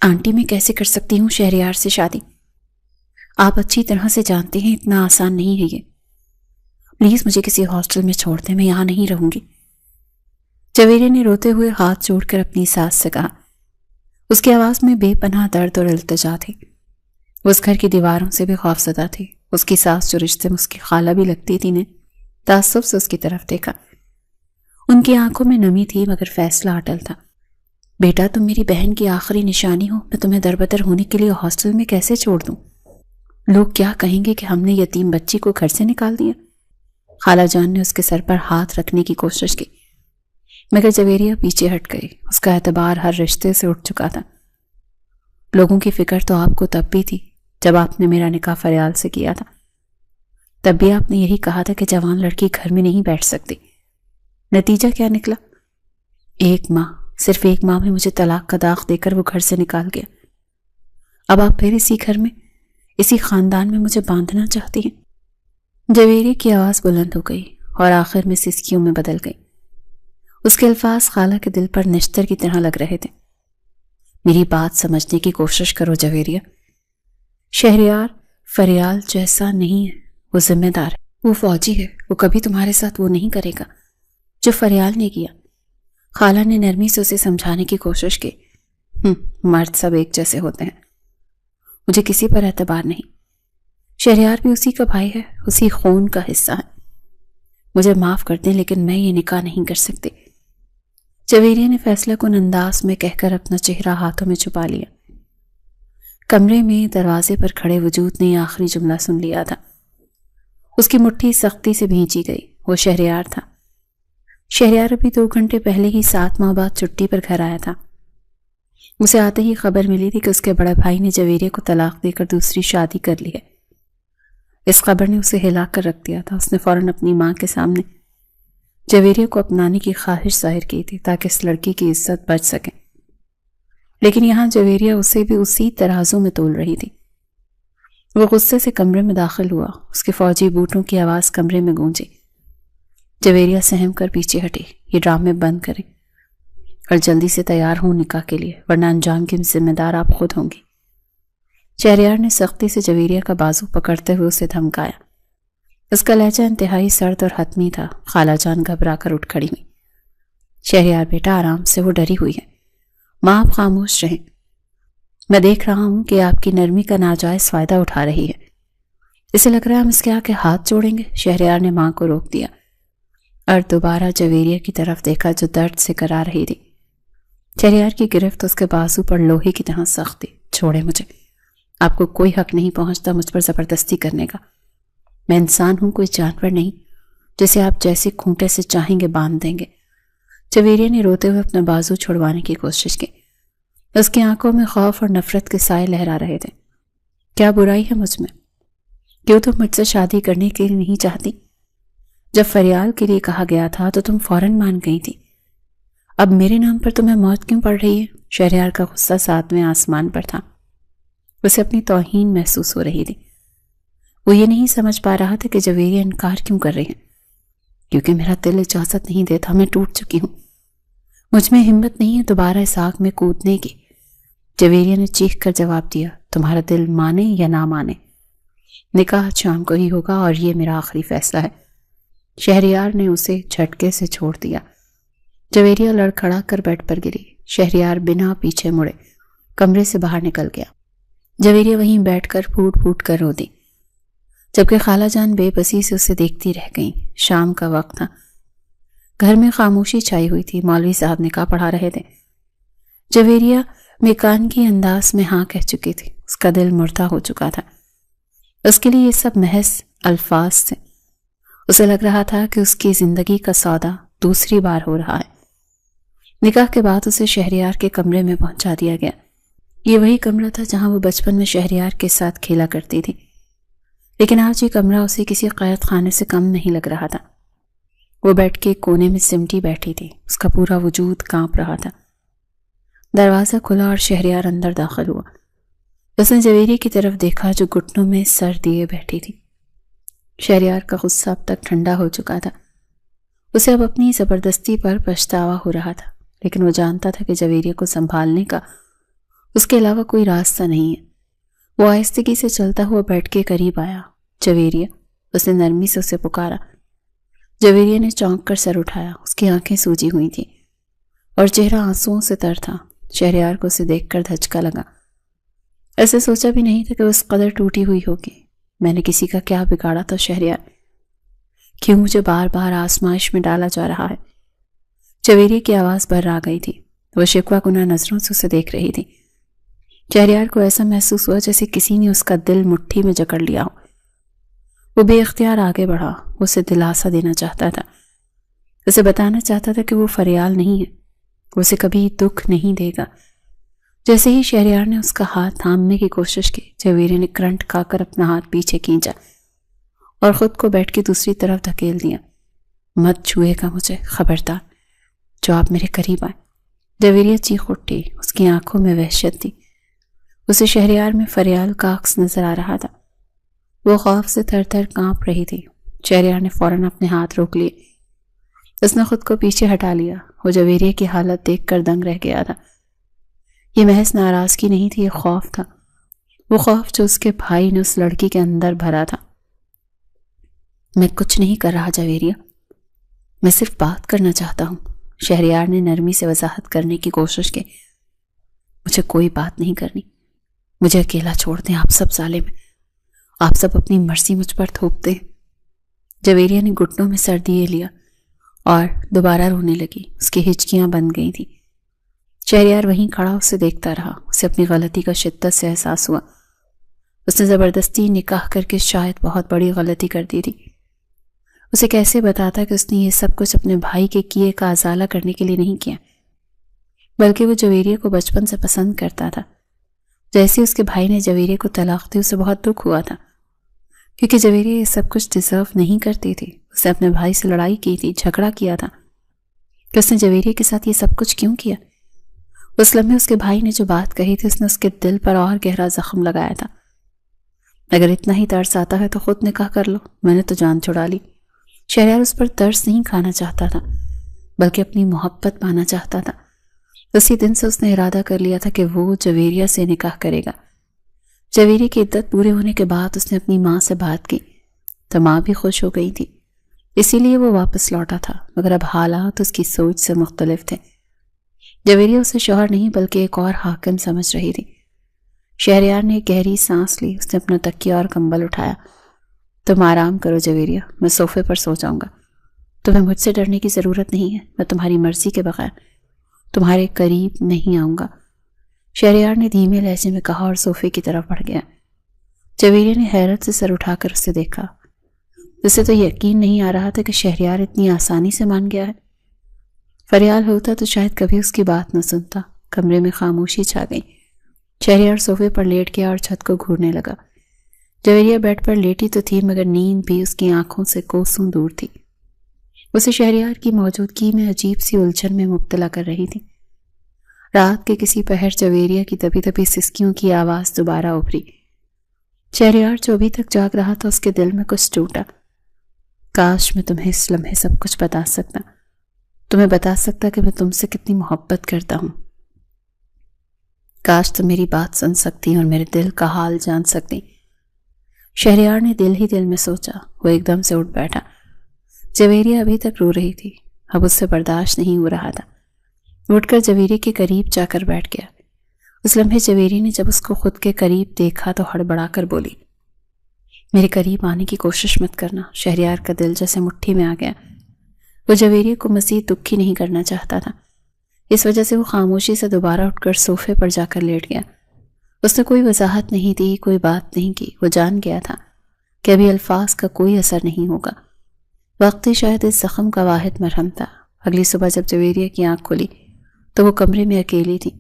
Aunty میں کیسے کر سکتی ہوں شہریار سے شادی؟ آپ اچھی طرح سے جانتے ہیں اتنا آسان نہیں ہے یہ. پلیز مجھے کسی ہاسٹل میں چھوڑ دیں، میں یہاں نہیں رہوں گی. جویریہ نے روتے ہوئے ہاتھ جوڑ کر اپنی ساس سے کہا. اس کی آواز میں بے پناہ درد اور التجا تھی. وہ اس گھر کی دیواروں سے بھی خوفزدہ تھی. اس کی ساس جو رشتے میں اس کی خالہ بھی لگتی تھی نے تعصب سے اس کی طرف دیکھا. ان کی آنکھوں میں نمی تھی مگر فیصلہ اٹل تھا. بیٹا تم میری بہن کی آخری نشانی ہو، میں تمہیں دربدر ہونے کے لیے ہاسٹل میں کیسے چھوڑ دوں؟ لوگ کیا کہیں گے کہ ہم نے یتیم بچی کو گھر سے نکال دیا؟ خالہ جان نے اس کے سر پر ہاتھ رکھنے کی کوشش کی مگر جویریہ پیچھے ہٹ گئی. اس کا اعتبار ہر رشتے سے اٹھ چکا تھا. لوگوں کی فکر تو آپ کو تب بھی تھی جب آپ نے میرا نکاح فریال سے کیا تھا. تب بھی آپ نے یہی کہا تھا کہ جوان لڑکی گھر میں نہیں بیٹھ سکتی. نتیجہ کیا نکلا؟ ایک ماہ، صرف ایک ماہ میں مجھے طلاق کا داغ دے کر وہ گھر سے نکال گیا. اب آپ پھر اسی گھر میں، اسی خاندان میں مجھے باندھنا چاہتی ہیں. جویریہ کی آواز بلند ہو گئی اور آخر میں سسکیوں میں بدل گئی. اس کے الفاظ خالہ کے دل پر نشتر کی طرح لگ رہے تھے. میری بات سمجھنے کی کوشش کرو جویریہ. شہریار فریال جیسا نہیں ہے، وہ ذمہ دار ہے، وہ فوجی ہے، وہ کبھی تمہارے ساتھ وہ نہیں کرے گا جو فریال نے کیا. خالہ نے نرمی سے اسے سمجھانے کی کوشش کی. مرد سب ایک جیسے ہوتے ہیں، مجھے کسی پر اعتبار نہیں. شہریار بھی اسی کا بھائی ہے، اسی خون کا حصہ ہے. مجھے معاف کر دیں لیکن میں یہ نکاح نہیں کر سکتی. جویریہ نے فیصلہ کن انداز میں کہہ کر اپنا چہرہ ہاتھوں میں چھپا لیا. کمرے میں دروازے پر کھڑے وجود نے آخری جملہ سن لیا تھا. اس کی مٹھی سختی سے بھینچی گئی. وہ شہریار تھا. شہریار ابھی 2 گھنٹے پہلے ہی 7 ماہ بعد چھٹی پر گھر آیا تھا. اسے آتے ہی خبر ملی تھی کہ اس کے بڑے بھائی نے جویریہ کو طلاق دے کر دوسری شادی کر لی ہے. اس خبر نے اسے ہلا کر رکھ دیا تھا. اس نے فوراً اپنی ماں کے سامنے جویریہ کو اپنانے کی خواہش ظاہر کی تھی تاکہ اس لڑکی کی عزت بچ سکے. لیکن یہاں جویریہ اسے بھی اسی ترازو میں تول رہی تھی. وہ غصے سے کمرے میں داخل ہوا. اس کے فوجی بوٹوں کی آواز کمرے میں گونجی. جویریہ سہم کر پیچھے ہٹی. یہ ڈرامے بند کریں اور جلدی سے تیار ہوں نکاح کے لیے، ورنہ انجام کی ذمہ دار آپ خود ہوں گی. شہریار نے سختی سے جویریہ کا بازو پکڑتے ہوئے اسے دھمکایا. اس کا لہجہ انتہائی سرد اور حتمی تھا. خالہ جان گھبرا کر اٹھ کھڑی ہوئی. شہریار بیٹا آرام سے، وہ ڈری ہوئی ہے. ماں آپ خاموش رہیں. میں دیکھ رہا ہوں کہ آپ کی نرمی کا ناجائز فائدہ اٹھا رہی ہے. اسے لگ رہا ہے ہم اس کے آگے ہاتھ جوڑیں گے. شہریار نے ماں کو روک دیا اور دوبارہ جویریہ کی طرف دیکھا جو درد سے کرا رہی تھی. شہریار کی گرفت اس کے بازو پر لوہے کی طرح سخت تھی. چھوڑے مجھے. آپ کو کوئی حق نہیں پہنچتا مجھ پر زبردستی کرنے کا. میں انسان ہوں، کوئی جانور نہیں جسے آپ جیسے کھونٹے سے چاہیں گے باندھ دیں گے. جویریہ نے روتے ہوئے اپنا بازو چھڑوانے کی کوشش کی. اس کی آنکھوں میں خوف اور نفرت کے سائے لہرا رہے تھے. کیا برائی ہے مجھ میں؟ کیوں تم مجھ سے شادی کرنے کے لیے نہیں چاہتی؟ جب فریال کے لیے کہا گیا تھا تو تم فوراً مان گئی تھی. اب میرے نام پر تمہیں موت کیوں پڑ رہی ہے؟ شہریار کا غصہ 7ویں آسمان پر تھا. اسے اپنی توہین محسوس ہو رہی تھی. وہ یہ نہیں سمجھ پا رہا تھا کہ جویریہ انکار کیوں کر رہی ہے. کیونکہ میرا دل اجازت نہیں دیتا، میں ٹوٹ چکی ہوں. مجھ میں ہمت نہیں ہے دوبارہ اس آگ میں کودنے کی. جویریہ نے چیخ کر جواب دیا. تمہارا دل مانے یا نہ مانے، نکاح شام کو ہی ہوگا اور یہ میرا آخری فیصلہ ہے. شہریار نے اسے جھٹکے سے چھوڑ دیا. جویریہ لڑکھڑا کر بیڈ پر گری. شہریار بنا پیچھے مڑے کمرے سے باہر نکل گیا. جویریہ وہیں بیٹھ کر پھوٹ پھوٹ کر رو دی، جبکہ خالہ جان بے بسی سے اسے دیکھتی رہ گئیں. شام کا وقت تھا. گھر میں خاموشی چھائی ہوئی تھی. مولوی صاحب نکاح پڑھا رہے تھے. جویریہ میکانگی انداز میں ہاں کہہ چکی تھی. اس کا دل مردہ ہو چکا تھا. اس کے لیے یہ سب محض الفاظ تھے. اسے لگ رہا تھا کہ اس کی زندگی کا سودا دوسری بار ہو رہا ہے. نکاح کے بعد اسے شہریار کے کمرے میں پہنچا دیا گیا. یہ وہی کمرہ تھا جہاں وہ بچپن میں شہریار کے ساتھ کھیلا کرتی تھی. لیکن آج یہ کمرہ اسے کسی قید خانے سے کم نہیں لگ رہا تھا. وہ بیٹھ کے کونے میں سمٹی بیٹھی تھی. اس کا پورا وجود کانپ رہا تھا. دروازہ کھلا اور شہریار اندر داخل ہوا. اس نے جویریہ کی طرف دیکھا جو گھٹنوں میں سر دیے بیٹھی تھی. شہریار کا غصہ اب تک ٹھنڈا ہو چکا تھا. اسے اب اپنی زبردستی پر پچھتاوا ہو رہا تھا، لیکن وہ جانتا تھا کہ جویریہ کو سنبھالنے کا اس کے علاوہ کوئی راستہ نہیں ہے۔ وہ آہستگی سے چلتا ہوا بیڈ کے قریب آیا۔ جویریہ، اس نے نرمی سے اسے پکارا۔ جویریہ نے چونک کر سر اٹھایا۔ اس کی آنکھیں سوجی ہوئی تھیں اور چہرہ آنسوؤں سے تر تھا۔ شہریار کو اسے دیکھ کر دھچکا لگا۔ ایسے سوچا بھی نہیں تھا کہ وہ اس قدر ٹوٹی ہوئی ہوگی۔ میں نے کسی کا کیا بگاڑا تھا شہریار؟ کیوں مجھے بار بار آزمائش میں ڈالا جا رہا ہے؟ جویریہ کی آواز بھر آ گئی تھی۔ وہ شکوہ کناہ نظروں سے اسے دیکھ رہی تھی۔ شہریار کو ایسا محسوس ہوا جیسے کسی نے اس کا دل مٹھی میں جکڑ لیا ہو۔ وہ بے اختیار آگے بڑھا۔ وہ اسے دلاسا دینا چاہتا تھا، اسے بتانا چاہتا تھا کہ وہ فریال نہیں ہے، وہ اسے کبھی دکھ نہیں دے گا۔ جیسے ہی شہریار نے اس کا ہاتھ تھامنے کی کوشش کی، جویریہ نے کرنٹ کھا کر اپنا ہاتھ پیچھے کھینچا اور خود کو بیڈ کی دوسری طرف دھکیل دیا۔ مت چھوئے گا مجھے، خبردار، جو آپ میرے قریب آئے۔ جویریہ چیخ اٹھی۔ اس کی آنکھوں میں وحشت تھی۔ اسے شہریار میں فریال کا عکس نظر آ رہا تھا۔ وہ خوف سے تھر تھر کانپ رہی تھی۔ شہریار نے فوراً اپنے ہاتھ روک لیے۔ اس نے خود کو پیچھے ہٹا لیا۔ وہ جویریہ کی حالت دیکھ کر دنگ رہ گیا تھا۔ یہ محض ناراضگی نہیں تھی، یہ خوف تھا، وہ خوف جو اس کے بھائی نے اس لڑکی کے اندر بھرا تھا۔ میں کچھ نہیں کر رہا جویریہ، میں صرف بات کرنا چاہتا ہوں۔ شہریار نے نرمی سے وضاحت کرنے کی کوشش کی۔ مجھے کوئی بات نہیں کرنی، مجھے اکیلا چھوڑ دیں۔ آپ سب ظالم ہیں، آپ سب اپنی مرضی مجھ پر تھوپتے ہیں۔ جویریہ نے گھٹنوں میں سر دیے لیا اور دوبارہ رونے لگی۔ اس کی ہچکیاں بند گئی تھیں۔ شہریار وہیں کھڑا اسے دیکھتا رہا۔ اسے اپنی غلطی کا شدت سے احساس ہوا۔ اس نے زبردستی نکاح کر کے شاید بہت بڑی غلطی کر دی تھی۔ اسے کیسے بتاتا کہ اس نے یہ سب کچھ اپنے بھائی کے کیے کا ازالہ کرنے کے لیے نہیں کیا، بلکہ وہ جویریہ کو بچپن سے پسند کرتا تھا۔ جیسے اس کے بھائی نے جویریہ کو طلاق دی، اسے بہت دکھ ہوا تھا، کیونکہ جویریہ یہ سب کچھ ڈیزرو نہیں کرتی تھی۔ اس نے اپنے بھائی سے لڑائی کی تھی، جھگڑا کیا تھا کہ اس نے جویریہ کے ساتھ یہ سب کچھ کیوں کیا۔ اس لمحے اس کے بھائی نے جو بات کہی تھی، اس نے اس کے دل پر اور گہرا زخم لگایا تھا۔ اگر اتنا ہی ترس آتا ہے تو خود نکاح کر لو، میں نے تو جان چھڑا لی۔ شہریار اس پر ترس نہیں کھانا چاہتا تھا، بلکہ اپنی محبت پانا چاہتا تھا۔ اسی دن سے اس نے ارادہ کر لیا تھا کہ وہ جویریہ سے نکاح کرے گا۔ جویریہ کی عدت پورے ہونے کے بعد اس نے اپنی ماں سے بات کی تو ماں بھی خوش ہو گئی تھی، اسی لیے وہ واپس لوٹا تھا، مگر اب حالات اس کی سوچ سے مختلف تھے۔ جویریہ اسے شوہر نہیں بلکہ ایک اور حاکم سمجھ رہی تھی۔ شہریار نے ایک گہری سانس لی۔ اس نے اپنا تکیہ اور کمبل اٹھایا۔ تم آرام کرو جویریہ، میں صوفے پر سو جاؤں گا۔ تمہیں مجھ سے ڈرنے کی ضرورت نہیں ہے، میں تمہاری مرضی کے بغیر تمہارے قریب نہیں آؤں گا، شہریار نے دھیمے لہجے میں کہا اور صوفے کی طرف بڑھ گیا۔ جویریہ نے حیرت سے سر اٹھا کر اسے دیکھا۔ اسے تو یقین نہیں آ رہا تھا کہ شہریار اتنی آسانی سے مان گیا ہے۔ فریال ہوتا تو شاید کبھی اس کی بات نہ سنتا۔ کمرے میں خاموشی چھا گئی۔ شہریار صوفے پر لیٹ گیا اور چھت کو گھورنے لگا۔ جویریہ بیڈ پر لیٹی تو تھی، مگر نیند بھی اس کی آنکھوں سے کوسوں دور تھی۔ اسے شہریار کی موجودگی میں عجیب سی الجھن میں مبتلا کر رہی تھی۔ رات کے کسی پہر جویریہ کی دبی دبی سسکیوں کی آواز دوبارہ ابھری۔ شہریار جو ابھی تک جاگ رہا تھا، اس کے دل میں کچھ ٹوٹا۔ کاش میں تمہیں اس لمحے سب کچھ بتا سکتا، تمہیں بتا سکتا کہ میں تم سے کتنی محبت کرتا ہوں۔ کاش تم میری بات سن سکتی اور میرے دل کا حال جان سکتی۔ شہریار نے دل ہی دل میں سوچا۔ وہ ایک دم سے اٹھ بیٹھا۔ جویریہ ابھی تک رو رہی تھی، اب اس سے برداشت نہیں ہو رہا تھا۔ اٹھ کر جویریہ کے قریب جا کر بیٹھ گیا۔ اس لمحے جویریہ نے جب اس کو خود کے قریب دیکھا تو ہڑبڑا کر بولی، میرے قریب آنے کی کوشش مت کرنا۔ شہریار کا دل جیسے مٹھی میں آ گیا۔ وہ جویریہ کو مزید دکھی نہیں کرنا چاہتا تھا، اس وجہ سے وہ خاموشی سے دوبارہ اٹھ کر صوفے پر جا کر لیٹ گیا۔ اس نے کوئی وضاحت نہیں دی، کوئی بات نہیں کی۔ وہ جان گیا تھا کہ ابھی الفاظ کا کوئی اثر نہیں ہوگا۔ وقت ہی شاید اس زخم کا واحد مرہم تھا۔ اگلی صبح جب جویریہ کی آنکھ کھلی تو وہ کمرے میں اکیلی تھی۔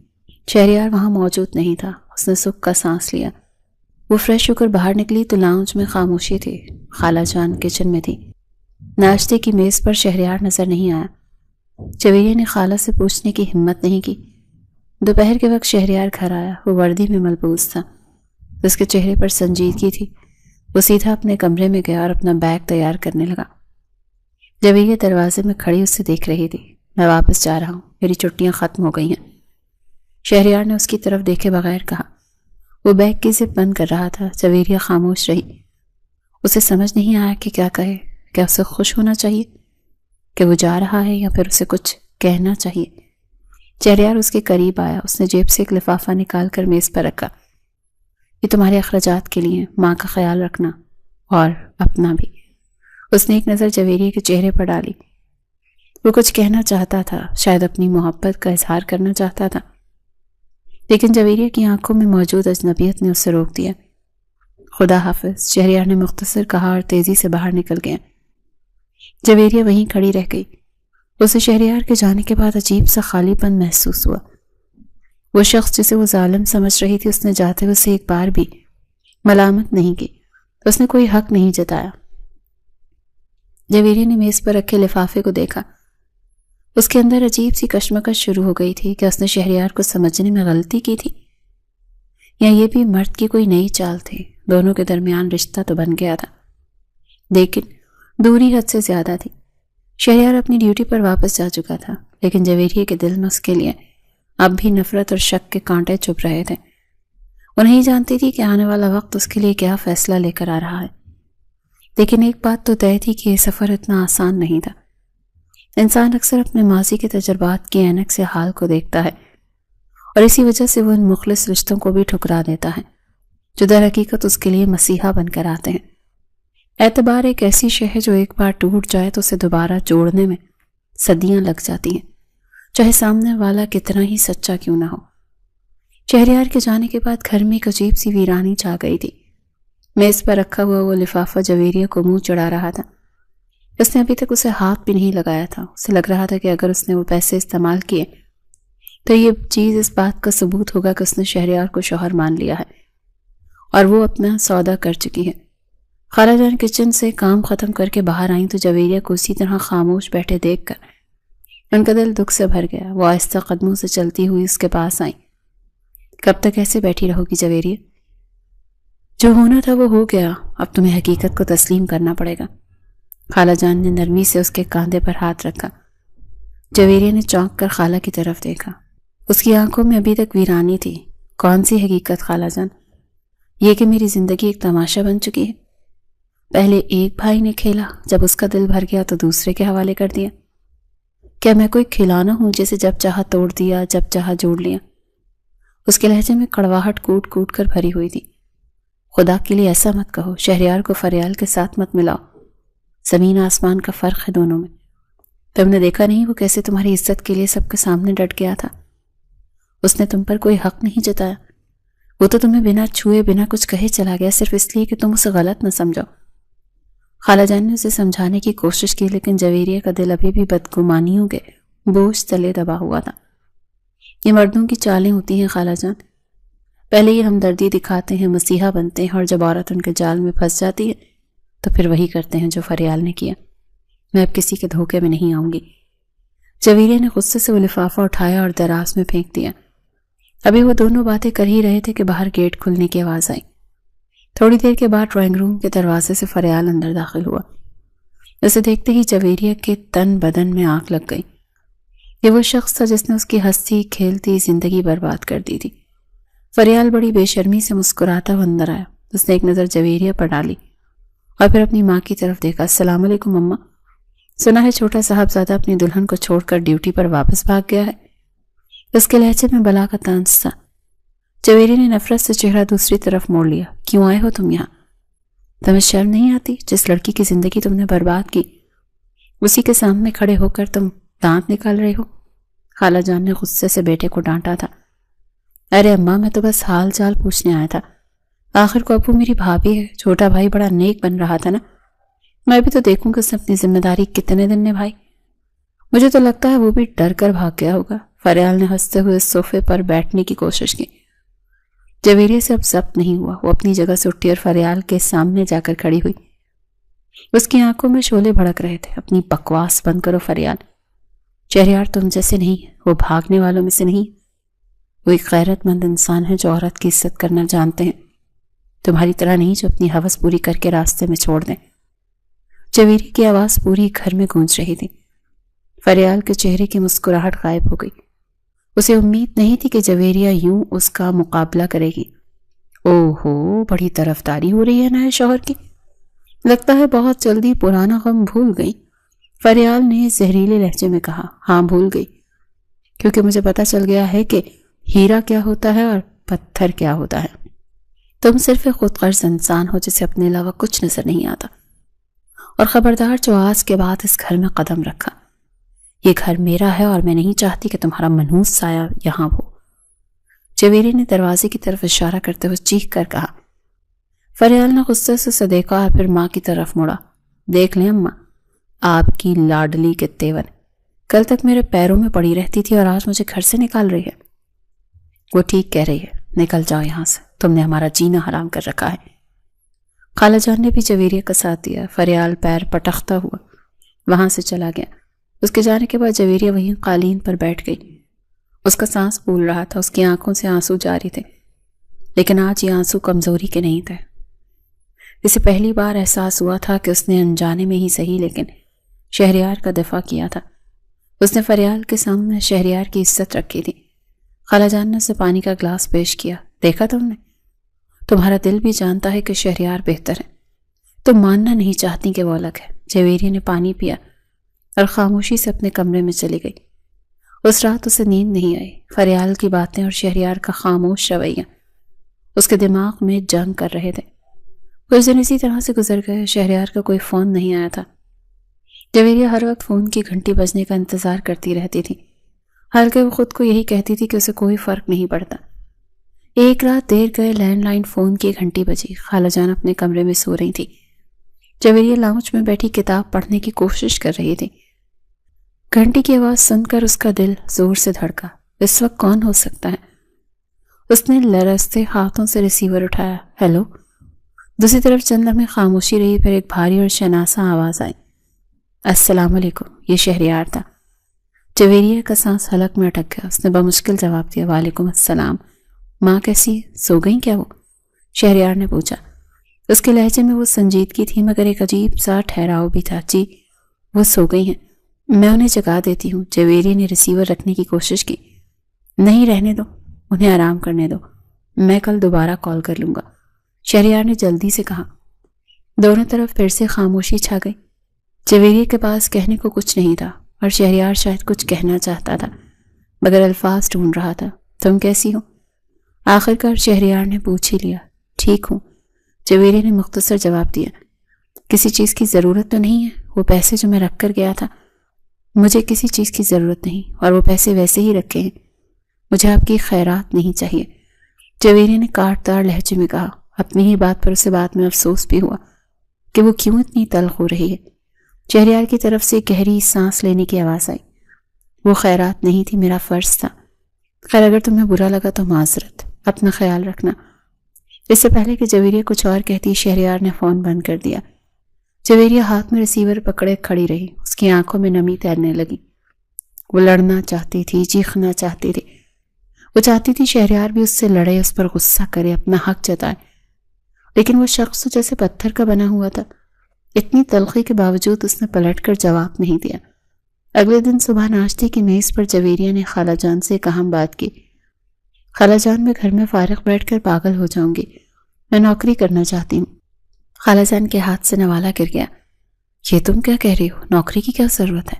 شہریار وہاں موجود نہیں تھا۔ اس نے سکھ کا سانس لیا۔ وہ فریش ہو کر باہر نکلی تو لاؤنج میں خاموشی تھی۔ خالہ جان کچن میں تھی۔ ناشتے کی میز پر شہریار نظر نہیں آیا۔ جویریہ نے خالہ سے پوچھنے کی ہمت نہیں کی۔ دوپہر کے وقت شہریار گھر آیا۔ وہ وردی میں ملبوس تھا، اس کے چہرے پر سنجیدگی تھی۔ وہ سیدھا اپنے کمرے میں گیا اور اپنا بیگ تیار کرنے لگا۔ جویریہ دروازے میں کھڑی اسے دیکھ رہی تھی۔ میں واپس جا رہا ہوں، میری چھٹیاں ختم ہو گئی ہیں۔ شہریار نے اس کی طرف دیکھے بغیر کہا۔ وہ بیگ کی زپ بند کر رہا تھا۔ جویریہ خاموش رہی۔ اسے سمجھ نہیں آیا کہ کیا کہے۔ کیا اسے خوش ہونا چاہیے کہ وہ جا رہا ہے یا پھر اسے کچھ کہنا چاہیے؟ شہریار اس کے قریب آیا۔ اس نے جیب سے ایک لفافہ نکال کر میز پر رکھا۔ یہ تمہارے اخراجات کے لیے، ماں کا خیال رکھنا اور اپنا بھی۔ اس نے ایک نظر جویریہ کے چہرے پر ڈالی۔ وہ کچھ کہنا چاہتا تھا، شاید اپنی محبت کا اظہار کرنا چاہتا تھا، لیکن جویریہ کی آنکھوں میں موجود اجنبیت نے اسے روک دیا۔ خدا حافظ، شہریار نے مختصر کہا اور تیزی سے باہر نکل گیا۔ جویریہ وہیں کھڑی رہ گئی۔ اسے شہریار کے جانے کے بعد عجیب سا خالی پن محسوس ہوا۔ وہ شخص جسے وہ ظالم سمجھ رہی تھی، اس نے جاتے ہوئے اسے ایک بار بھی ملامت نہیں کی، اس نے کوئی حق نہیں جتایا۔ جویریہ نے میز پر رکھے لفافے کو دیکھا۔ اس کے اندر عجیب سی کشمکش شروع ہو گئی تھی کہ اس نے شہریار کو سمجھنے میں غلطی کی تھی یا یہ بھی مرد کی کوئی نئی چال تھی۔ دونوں کے درمیان رشتہ تو بن گیا تھا، لیکن دوری حد سے زیادہ تھی۔ شہریار اپنی ڈیوٹی پر واپس جا چکا تھا، لیکن جویریہ کے دل میں اس کے لیے اب بھی نفرت اور شک کے کانٹے چبھ رہے تھے۔ وہ نہیں جانتی تھی کہ آنے والا وقت اس کے لیے کیا فیصلہ لے کر آ رہا ہے، لیکن ایک بات تو طے تھی کہ یہ سفر اتنا آسان نہیں تھا۔ انسان اکثر اپنے ماضی کے تجربات کی عینک سے حال کو دیکھتا ہے، اور اسی وجہ سے وہ ان مخلص رشتوں کو بھی ٹھکرا دیتا ہے جو در حقیقت اس کے لیے مسیحا بن کر آتے ہیں۔ اعتبار ایک ایسی شے ہے جو ایک بار ٹوٹ جائے تو اسے دوبارہ جوڑنے میں صدیاں لگ جاتی ہیں، چاہے سامنے والا کتنا ہی سچا کیوں نہ ہو۔ شہریار کے جانے کے بعد گھر میں ایک عجیب سی ویرانی چھا گئی تھی۔ میز پر رکھا ہوا وہ لفافہ جویریہ کو منہ چڑھا رہا تھا۔ اس نے ابھی تک اسے ہاتھ بھی نہیں لگایا تھا۔ اسے لگ رہا تھا کہ اگر اس نے وہ پیسے استعمال کیے تو یہ چیز اس بات کا ثبوت ہوگا کہ اس نے شہریار کو شوہر مان لیا ہے اور وہ اپنا سودا کر چکی ہے۔ خالہ جان کچن سے کام ختم کر کے باہر آئیں تو جویریہ کو اسی طرح خاموش بیٹھے دیکھ کر ان کا دل دکھ سے بھر گیا۔ وہ آہستہ قدموں سے چلتی ہوئی اس کے پاس آئیں۔ کب تک ایسے بیٹھی رہو گی جویریہ؟ جو ہونا تھا وہ ہو گیا، اب تمہیں حقیقت کو تسلیم کرنا پڑے گا۔ خالہ جان نے نرمی سے اس کے کاندھے پر ہاتھ رکھا۔ جویریہ نے چونک کر خالہ کی طرف دیکھا۔ اس کی آنکھوں میں ابھی تک ویرانی تھی۔ کون سی حقیقت خالہ جان؟ یہ کہ میری زندگی ایک تماشا بن چکی ہے۔ پہلے ایک بھائی نے کھیلا، جب اس کا دل بھر گیا تو دوسرے کے حوالے کر دیا۔ کیا میں کوئی کھلونا ہوں جسے جب چاہا توڑ دیا، جب چاہا جوڑ لیا؟ اس کے لہجے میں کڑواہٹ کوٹ کوٹ کر بھری ہوئی تھی۔ خدا کے لیے ایسا مت کہو، شہریار کو فریال کے ساتھ مت ملاؤ۔ زمین آسمان کا فرق ہے دونوں میں۔ تم نے دیکھا نہیں وہ کیسے تمہاری عزت کے لیے سب کے سامنے ڈٹ گیا تھا؟ اس نے تم پر کوئی حق نہیں جتایا۔ وہ تو تمہیں بنا چھوئے بنا کچھ کہے چلا گیا، صرف اس لیے کہ تم اسے غلط نہ سمجھو۔ خالہ جان نے اسے سمجھانے کی کوشش کی، لیکن جویریہ کا دل ابھی بھی بدگمانیوں کے بوجھ تلے دبا ہوا تھا۔ یہ مردوں کی چالیں ہوتی ہیں خالہ جان، پہلے یہ ہمدردی دکھاتے ہیں، مسیحا بنتے ہیں، اور جب عورت ان کے جال میں پھنس جاتی ہے تو پھر وہی کرتے ہیں جو فریال نے کیا۔ میں اب کسی کے دھوکے میں نہیں آؤں گی۔ جویریہ نے غصے سے وہ لفافہ اٹھایا اور دراز میں پھینک دیا۔ ابھی وہ دونوں باتیں کر ہی رہے تھے کہ باہر گیٹ کھلنے کی آواز آئی۔ تھوڑی دیر کے بعد ڈرائنگ روم کے دروازے سے فریال اندر داخل ہوا۔ اسے دیکھتے ہی جویریہ کے تن بدن میں آگ لگ گئی۔ یہ وہ شخص تھا جس نے اس کی ہنستی کھیلتی زندگی برباد کر دی تھی۔ فریال بڑی بے شرمی سے مسکراتا ہوا اندر آیا۔ اس نے ایک نظر جویریہ پر ڈالی اور پھر اپنی ماں کی طرف دیکھا۔ السلام علیکم اماں، سنا ہے چھوٹا صاحبزادہ اپنی دلہن کو چھوڑ کر ڈیوٹی پر واپس بھاگ گیا ہے۔ اس کے لہجے میں بلا کا طنز تھا۔ جویریہ نے نفرت سے چہرہ دوسری طرف موڑ لیا۔ کیوں آئے ہو تم یہاں؟ تمہیں شرم نہیں آتی؟ جس لڑکی کی زندگی تم نے برباد کی اسی کے سامنے کھڑے ہو کر تم دانت نکال رہے ہو۔ خالہ جان نے غصے سے بیٹے کو ڈانٹا تھا۔ ارے اماں، میں تو بس حال چال پوچھنے آیا تھا۔ آخر کو ابو میری بھابھی ہے، چھوٹا بھائی بڑا نیک بن رہا تھا نا، میں بھی تو دیکھوں کہ اس نے اپنی ذمہ داری کتنے دن نبھائی۔ مجھے تو لگتا ہے وہ بھی ڈر کر بھاگ گیا ہوگا۔ فریال نے ہنستے ہوئے صوفے پر بیٹھنے کی کوشش کی۔ جویریہ سے اب ضبط نہیں ہوا۔ وہ اپنی جگہ سے اٹھی اور فریال کے سامنے جا کر کھڑی ہوئی۔ اس کی آنکھوں میں شعلے بھڑک رہے تھے۔ اپنی بکواس بند کرو فریال، شہریار تم جیسے نہیں ہے، وہ بھاگنے والوں میں سے نہیں۔ وہ ایک غیرت مند انسان ہے جو عورت کی عزت کرنا جانتے ہیں، تمہاری طرح نہیں جو اپنی ہوس پوری کر کے راستے میں چھوڑ دیں۔ جویریہ کی آواز پوری گھر میں گونج رہی تھی۔ فریال کے چہرے کی مسکراہٹ غائب ہو گئی۔ اسے امید نہیں تھی کہ جویریہ یوں اس کا مقابلہ کرے گی۔ اوہو، بڑی طرفداری ہو رہی ہے نئے شوہر کی، لگتا ہے بہت جلدی پرانا غم بھول گئی۔ فریال نے زہریلے لہجے میں کہا۔ ہاں بھول گئی، کیونکہ مجھے پتا چل گیا ہے کہ ہیرا کیا ہوتا ہے اور پتھر کیا ہوتا ہے۔ تم صرف ایک خود غرض انسان ہو جسے اپنے علاوہ کچھ نظر نہیں آتا، اور خبردار جو آج کے بعد اس گھر میں قدم رکھا۔ یہ گھر میرا ہے اور میں نہیں چاہتی کہ تمہارا منحوس سایہ یہاں ہو۔ جویری نے دروازے کی طرف اشارہ کرتے ہوئے چیخ کر کہا۔ فریال نے غصے سے اسے دیکھا اور پھر ماں کی طرف مڑا۔ دیکھ لیں اماں، آپ کی لاڈلی کے تیور کل تک میرے پیروں میں پڑی رہتی تھی اور آج مجھے گھر سے نکال رہی ہے۔ وہ ٹھیک کہہ رہی ہے، نکل جاؤ یہاں سے، تم نے ہمارا جینا حرام کر رکھا ہے۔ خالہ جان نے بھی جویریہ کا ساتھ دیا۔ فریال پیر پٹختا ہوا وہاں سے چلا گیا۔ اس کے جانے کے بعد جویریہ وہیں قالین پر بیٹھ گئی۔ اس کا سانس پھول رہا تھا، اس کی آنکھوں سے آنسو جاری تھے، لیکن آج یہ آنسو کمزوری کے نہیں تھے۔ اسے پہلی بار احساس ہوا تھا کہ اس نے انجانے میں ہی صحیح لیکن شہریار کا دفاع کیا تھا۔ اس نے فریال کے سامنے شہریار کی عزت رکھی تھی۔ خالہ جان نے اسے پانی کا گلاس پیش کیا۔ دیکھا تم نے، تمہارا دل بھی جانتا ہے کہ شہریار بہتر ہے، تم ماننا نہیں چاہتی کہ وہ الگ ہے۔ جویریہ نے پانی پیا اور خاموشی سے اپنے کمرے میں چلی گئی۔ اس رات اسے نیند نہیں آئی۔ فریال کی باتیں اور شہریار کا خاموش رویہ اس کے دماغ میں جنگ کر رہے تھے۔ کچھ دن اسی طرح سے گزر گئے۔ شہریار کا کوئی فون نہیں آیا تھا۔ جویریہ ہر وقت فون کی گھنٹی بجنے کا انتظار کرتی رہتی تھی، حالانکہ وہ خود کو یہی کہتی تھی کہ اسے کوئی فرق نہیں پڑتا۔ ایک رات دیر گئے لینڈ لائن فون کی گھنٹی بجی۔ خالہ جان اپنے کمرے میں سو رہی تھی۔ جویریہ لاؤنج میں بیٹھی کتاب پڑھنے کی کوشش کر رہی تھی۔ گھنٹی کی آواز سن کر اس کا دل زور سے دھڑکا۔ اس وقت کون ہو سکتا ہے؟ اس نے لرزتے ہاتھوں سے ریسیور اٹھایا۔ ہیلو۔ دوسری طرف چند لمحے خاموشی رہی، پھر ایک بھاری اور شناسا آواز آئی۔ السلام علیکم۔ یہ شہریار تھا۔ جویریہ کا سانس حلق میں اٹک گیا۔ اس نے بمشکل جواب دیا۔ وعلیکم السلام۔ ماں کیسی؟ سو گئیں کیا وہ؟ شہریار نے پوچھا۔ اس کے لہجے میں وہ سنجیدگی تھی مگر ایک عجیب سا ٹھہراؤ بھی تھا۔ جی وہ سو گئی ہیں، میں انہیں جگا دیتی ہوں۔ جویریہ نے ریسیور رکھنے کی کوشش کی۔ نہیں، رہنے دو، انہیں آرام کرنے دو، میں کل دوبارہ کال کر لوں گا، شہریار نے جلدی سے کہا۔ دونوں طرف پھر سے خاموشی چھا گئی۔ جویریہ کے پاس کہنے کو کچھ نہیں تھا اور شہریار شاید کچھ کہنا چاہتا تھا مگر الفاظ ڈھونڈ رہا تھا۔ تم کیسی ہو؟ آخر کار شہریار نے پوچھ ہی لیا۔ ٹھیک ہوں، جویریہ نے مختصر جواب دیا۔ کسی چیز کی ضرورت تو نہیں ہے؟ وہ پیسے جو میں رکھ کر گیا تھا۔ مجھے کسی چیز کی ضرورت نہیں اور وہ پیسے ویسے ہی رکھے ہیں، مجھے آپ کی خیرات نہیں چاہیے، جویریہ نے کاٹدار لہجے میں کہا۔ اپنی ہی بات پر اسے بعد میں افسوس بھی ہوا کہ وہ کیوں اتنی تلخ ہو رہی ہے۔ شہریار کی طرف سے گہری سانس لینے کی آواز آئی۔ وہ خیرات نہیں تھی، میرا فرض تھا۔ خیر اگر تمہیں برا لگا تو معذرت، اپنا خیال رکھنا۔ اس سے پہلے کہ جویریہ کچھ اور کہتی شہریار نے فون بند کر دیا۔ جویریہ ہاتھ میں ریسیور پکڑے کھڑی رہی، اس کی آنکھوں میں نمی تیرنے لگی۔ وہ لڑنا چاہتی تھی، چیخنا چاہتی تھی، وہ چاہتی تھی شہریار بھی اس سے لڑے، اس پر غصہ کرے، اپنا حق جتائے، لیکن وہ شخص جیسے پتھر کا بنا ہوا تھا۔ اتنی تلخی کے باوجود اس نے پلٹ کر جواب نہیں دیا۔ اگلے دن صبح ناشتے کی میز پر جویریہ نے خالہ جان سے ایک اہم بات کی۔ خالہ جان، میں گھر میں فارغ بیٹھ کر پاگل ہو جاؤں گی، میں نوکری کرنا چاہتی ہوں۔ خالہ جان کے ہاتھ سے نوالا گر گیا۔ یہ تم کیا کہہ رہی ہو؟ نوکری کی کیا ضرورت ہے؟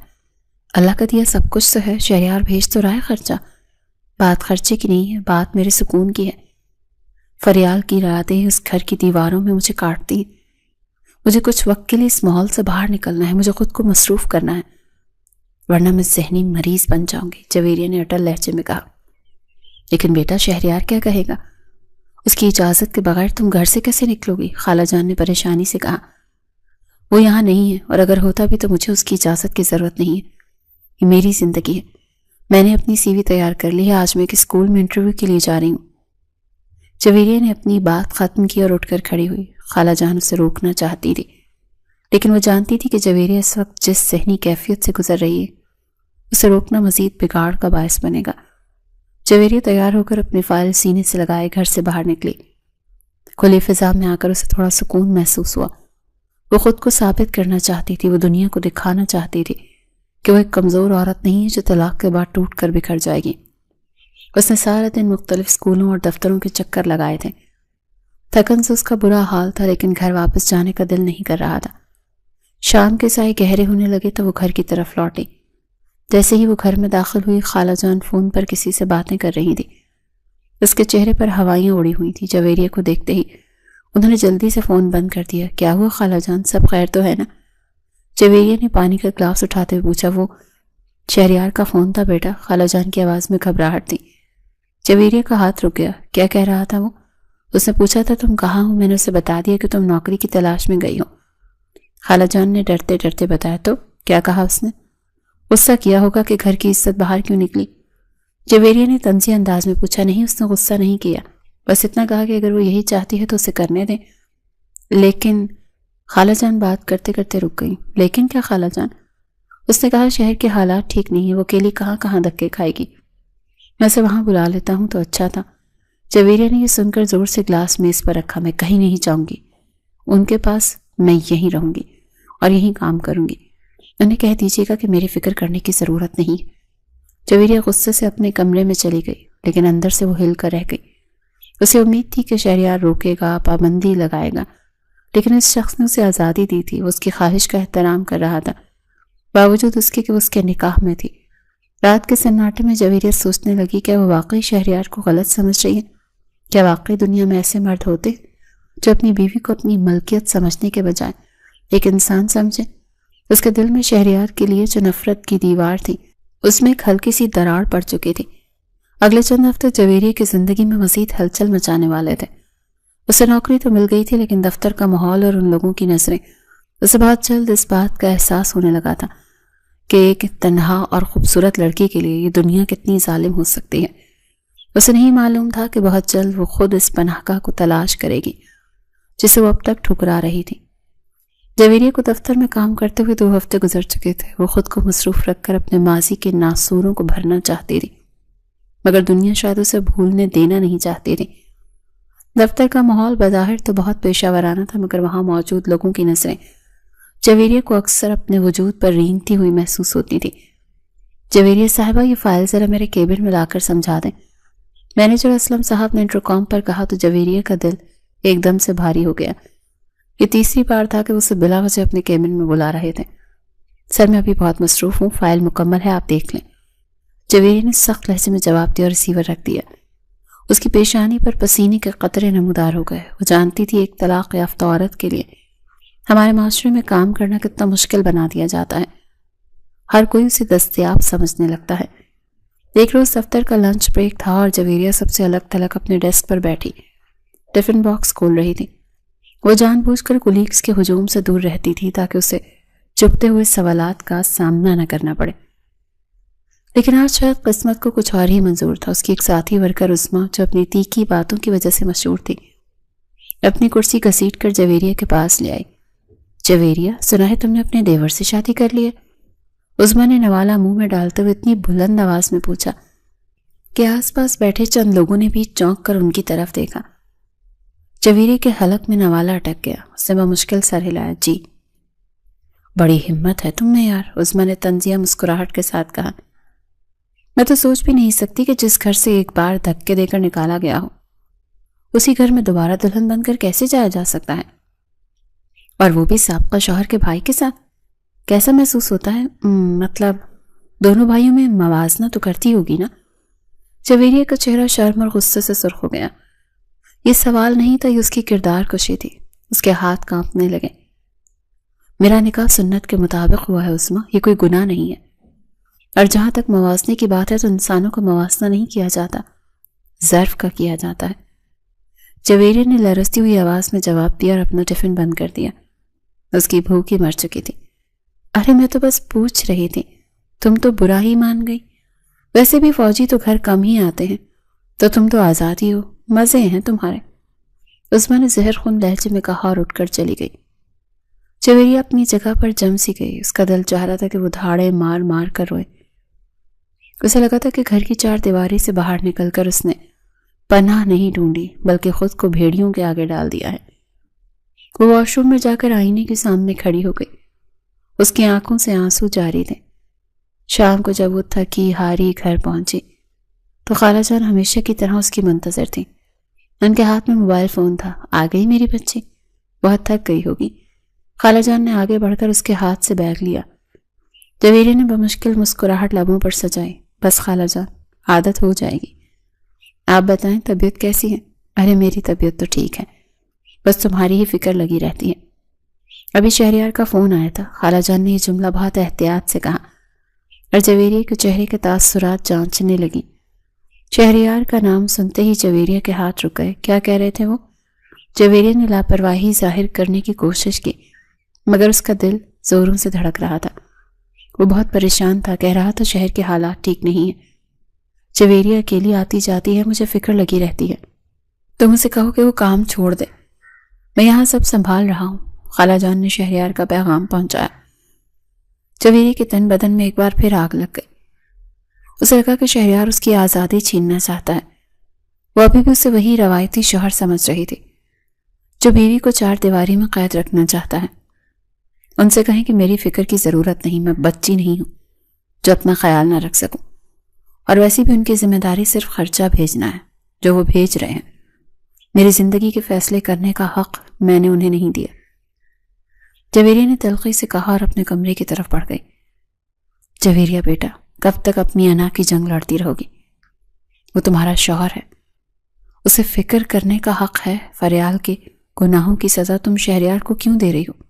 اللہ کا دیا سب کچھ تو ہے، شہریار بھیج تو رہا ہے خرچہ۔ بات خرچے کی نہیں ہے، بات میرے سکون کی ہے۔ فریال کی راتیں اس گھر کی دیواروں میں مجھے کاٹتی ہیں۔ مجھے کچھ وقت کے لیے اس ماحول سے باہر نکلنا ہے، مجھے خود کو مصروف کرنا ہے، ورنہ میں ذہنی مریض بن جاؤں گی، جویریہ نے اٹل لہجے میں کہا۔ لیکن بیٹا شہریار کیا کہے گا؟ اس کی اجازت کے بغیر تم گھر سے کیسے نکلو گی؟ خالہ جان نے پریشانی سے کہا۔ وہ یہاں نہیں ہے اور اگر ہوتا بھی تو مجھے اس کی اجازت کی ضرورت نہیں ہے، یہ میری زندگی ہے۔ میں نے اپنی سی وی تیار کر لی ہے، آج میں ایک اسکول میں انٹرویو کے لیے جا رہی ہوں۔ جویریہ نے اپنی بات ختم کی اور اٹھ کر کھڑی ہوئی۔ خالہ جان اسے روکنا چاہتی تھی لیکن وہ جانتی تھی کہ جویریہ اس وقت جس ذہنی کیفیت سے گزر رہی ہے اسے روکنا مزید بگاڑ کا باعث بنے گا۔ جویریہ تیار ہو کر اپنی فائل سینے سے لگائے گھر سے باہر نکلی۔ کھلی فضا میں آ کر اسے تھوڑا سکون محسوس ہوا۔ وہ خود کو ثابت کرنا چاہتی تھی، وہ دنیا کو دکھانا چاہتی تھی کہ وہ ایک کمزور عورت نہیں ہے جو طلاق کے بعد ٹوٹ کر بکھر جائے گی۔ اس نے سارا دن مختلف اسکولوں اور دفتروں کے چکر لگائے تھے. تھکن سے اس کا برا حال تھا، لیکن گھر واپس جانے کا دل نہیں کر رہا تھا. شام کے سائے گہرے ہونے لگے تو وہ گھر کی طرف لوٹی. جیسے ہی وہ گھر میں داخل ہوئی، خالہ جان فون پر کسی سے باتیں کر رہی تھی. اس کے چہرے پر ہوائیں اڑی ہوئی تھیں. جویریہ کو دیکھتے ہی انہوں نے جلدی سے فون بند کر دیا. کیا ہوا خالہ جان، سب خیر تو ہے نا؟ جویریہ نے پانی کا گلاس اٹھاتے ہوئے پوچھا. وہ شہریار کا فون تھا بیٹا، خالہ جان کی آواز میں گھبراہٹ تھی. جویریہ کا ہاتھ رک گیا. کیا کہہ رہا تھا وہ؟ اس نے پوچھا تھا تم کہاں ہو؟ میں نے اسے بتا دیا کہ تم نوکری کی تلاش میں گئی ہو. خالہ جان نے ڈرتے ڈرتے بتایا. تو کیا کہا اس نے؟ غصہ کیا ہوگا کہ گھر کی عزت باہر کیوں نکلی. جویریہ نے طنزی انداز میں پوچھا. نہیں، اس نے غصہ نہیں کیا، بس اتنا کہا کہ اگر وہ یہی چاہتی ہے تو اسے کرنے دیں. لیکن خالہ جان بات کرتے کرتے رک گئی. لیکن کیا خالہ جان؟ اس نے کہا شہر کے حالات ٹھیک نہیں ہیں، وہ اکیلی کہاں کہاں دھکے کھائے گی. میں اسے وہاں بلا لیتا ہوں تو اچھا تھا. جویریہ نے یہ سن کر زور سے گلاس میز پر رکھا. میں کہیں نہیں جاؤں گی ان کے پاس، میں یہیں رہوں گی اور یہیں کام کروں گی. انہیں کہہ دیجیے گا کہ میری فکر کرنے کی ضرورت نہیں. جویریہ غصے سے اپنے کمرے میں چلی گئی، لیکن اندر سے وہ ہل کر رہ گئی. اسے امید تھی کہ شہریار روکے گا، پابندی لگائے گا، لیکن اس شخص نے اسے آزادی دی تھی. وہ اس کی خواہش کا احترام کر رہا تھا، باوجود اس کے کہ وہ اس کے نکاح میں تھی. رات کے سناٹے میں جویریہ سوچنے لگی کہ وہ واقعی شہریار کو غلط سمجھ رہی ہے. کیا واقعی دنیا میں ایسے مرد ہوتے جو اپنی بیوی کو اپنی ملکیت سمجھنے کے بجائے ایک انسان سمجھے؟ اس کے دل میں شہریار کے لیے جو نفرت کی دیوار تھی، اس میں ایک ہلکی سی دراڑ پڑ چکی تھی. اگلے چند ہفتے جویریہ کی زندگی میں مزید ہلچل مچانے والے تھے. اسے نوکری تو مل گئی تھی، لیکن دفتر کا ماحول اور ان لوگوں کی نظریں. اسے بہت جلد اس بات کا احساس ہونے لگا تھا کہ ایک تنہا اور خوبصورت لڑکی کے لیے یہ دنیا کتنی ظالم ہو سکتی ہے. اسے نہیں معلوم تھا کہ بہت جلد وہ خود اس پناہ گاہ کو تلاش کرے گی جسے وہ اب تک ٹھکرا رہی تھی. جویریہ کو دفتر میں کام کرتے ہوئے 2 ہفتے گزر چکے تھے. وہ خود کو مصروف رکھ کر اپنے ماضی کے ناسوروں کو بھرنا چاہتی تھی، مگر دنیا شاید اسے بھولنے دینا نہیں چاہتی تھی. دفتر کا ماحول بظاہر تو بہت پیشہ ورانہ تھا، مگر وہاں موجود لوگوں کی نظریں جویریہ کو اکثر اپنے وجود پر رینگتی ہوئی محسوس ہوتی تھی. جویریہ صاحبہ، یہ فائل ذرا میرے کیبن میں لا کر سمجھا دیں. مینیجر اسلم صاحب نے انٹرکام پر کہا تو جویریہ کا دل ایک دم سے بھاری ہو گیا. یہ تیسری بار تھا کہ وہ اسے بلا وجہ اپنے کیبن میں بلا رہے تھے. سر میں ابھی بہت مصروف ہوں، فائل مکمل ہے، آپ دیکھ لیں. جویریہ نے سخت لہجے میں جواب دیا اور ریسیور رکھ دیا. اس کی پیشانی پر پسینے کے قطرے نمودار ہو گئے. وہ جانتی تھی ایک طلاق یافتہ عورت کے لیے ہمارے معاشرے میں کام کرنا کتنا مشکل بنا دیا جاتا ہے. ہر کوئی اسے دستیاب سمجھنے لگتا ہے. ایک روز دفتر کا لنچ بریک تھا اور جویریہ سب سے الگ تھلگ اپنے ڈیسک پر بیٹھی ٹفن باکس کھول رہی تھی. وہ جان بوجھ کر کولیگز کے ہجوم سے دور رہتی تھی تاکہ اسے چبھتے ہوئے سوالات کا سامنا نہ کرنا پڑے. لیکن آج شاید قسمت کو کچھ اور ہی منظور تھا. اس کی ایک ساتھی ورکر عظمیٰ، جو اپنی تیکھی باتوں کی وجہ سے مشہور تھی، اپنی کرسی گھسیٹ کر جویریہ کے پاس لے آئی. جویریہ، سنا ہے تم نے اپنے دیور سے شادی کر لی ہے؟ عظمیٰ نے نوالا منہ میں ڈالتے ہوئے اتنی بلند آواز میں پوچھا کہ آس پاس بیٹھے چند لوگوں نے بھی چونک کر ان کی طرف دیکھا. جویریہ کے حلق میں نوالا اٹک گیا. اس نے بمشکل سر ہلایا. جی. بڑی ہمت ہے تم میں یار، عظمیٰ نے طنزیہ مسکراہٹ کے ساتھ کہا. میں تو سوچ بھی نہیں سکتی کہ جس گھر سے ایک بار دھکے دے کر نکالا گیا ہو، اسی گھر میں دوبارہ دلہن بن کر کیسے جایا جا سکتا ہے، اور وہ بھی سابقہ شوہر کے بھائی کے ساتھ. کیسا محسوس ہوتا ہے؟ مطلب دونوں بھائیوں میں موازنہ تو کرتی ہوگی نا؟ جویریہ کا چہرہ شرم اور غصے سے سرخ ہو گیا. یہ سوال نہیں تھا، یہ اس کی کردار کشی تھی. اس کے ہاتھ کانپنے لگے. میرا نکاح سنت کے مطابق ہوا ہے عظمیٰ، یہ کوئی گناہ نہیں ہے. اور جہاں تک موازنے کی بات ہے تو انسانوں کا موازنہ نہیں کیا جاتا، ظرف کا کیا جاتا ہے. جویریہ نے لرزتی ہوئی آواز میں جواب دیا اور اپنا ٹفن بند کر دیا. اس کی بھوک ہی مر چکی تھی. ارے میں تو بس پوچھ رہی تھی، تم تو برا ہی مان گئی. ویسے بھی فوجی تو گھر کم ہی آتے ہیں، تو تم تو آزاد ہی ہو، مزے ہیں تمہارے. عظمیٰ نے زہر خون لہجے میں کہا اور اٹھ کر چلی گئی. جویریہ اپنی جگہ پر جم سی گئی. اس کا دل چاہ رہا تھا کہ وہ دھاڑے مار مار کر روئے. اسے لگا تھا کہ گھر کی 4 دیواری سے باہر نکل کر اس نے پناہ نہیں ڈھونڈی بلکہ خود کو بھیڑیوں کے آگے ڈال دیا ہے. وہ واش روم میں جا کر آئینے کے سامنے کھڑی ہو گئی. اس کی آنکھوں سے آنسو جاری تھے. شام کو جب وہ تھکی ہاری گھر پہنچی تو خالہ جان ہمیشہ کی طرح اس کی منتظر تھیں۔ ان کے ہاتھ میں موبائل فون تھا۔ آ گئی میری بچی، بہت تھک گئی ہوگی۔ خالہ جان نے آگے بڑھ کر اس کے ہاتھ سے بیگ لیا۔ جویریہ نے بمشکل مسکراہٹ لبوں پر سجائی۔ بس خالہ جان، عادت ہو جائے گی۔ آپ بتائیں طبیعت کیسی ہے؟ ارے میری طبیعت تو ٹھیک ہے، بس تمہاری ہی فکر لگی رہتی ہے۔ ابھی شہریار کا فون آیا تھا۔ خالہ جان نے یہ جملہ بہت احتیاط سے کہا اور جویریہ کے چہرے کے تاثرات جانچنے لگی۔ شہریار کا نام سنتے ہی جویریہ کے ہاتھ رک گئے۔ کیا کہہ رہے تھے وہ؟ جویریہ نے لاپرواہی ظاہر کرنے کی کوشش کی، مگر اس کا دل زوروں سے دھڑک رہا تھا۔ وہ بہت پریشان تھا، کہہ رہا تھا شہر کے حالات ٹھیک نہیں ہیں۔ جویریہ اکیلی آتی جاتی ہے، مجھے فکر لگی رہتی ہے۔ تم اسے کہو کہ وہ کام چھوڑ دے، میں یہاں سب سنبھال رہا ہوں۔ خالہ جان نے شہریار کا پیغام پہنچایا۔ جویریہ کے تن بدن میں ایک بار پھر آگ لگ گئی۔ اسے لگا کہ شہریار اس کی آزادی چھیننا چاہتا ہے۔ وہ ابھی بھی اسے وہی روایتی شوہر سمجھ رہی تھی جو بیوی کو چار دیواری میں قید رکھنا چاہتا ہے۔ ان سے کہیں کہ میری فکر کی ضرورت نہیں، میں بچی نہیں ہوں جو اپنا خیال نہ رکھ سکوں، اور ویسی بھی ان کی ذمہ داری صرف خرچہ بھیجنا ہے جو وہ بھیج رہے ہیں۔ میری زندگی کے فیصلے کرنے کا حق میں نے انہیں نہیں دیا۔ جویریہ نے تلخی سے کہا اور اپنے کمرے کی طرف بڑھ گئی۔ جویریہ بیٹا، کب تک اپنی انا کی جنگ لڑتی رہو گی؟ وہ تمہارا شوہر ہے، اسے فکر کرنے کا حق ہے۔ فریال کے گناہوں کی سزا تم شہریار کو کیوں دے رہی ہو؟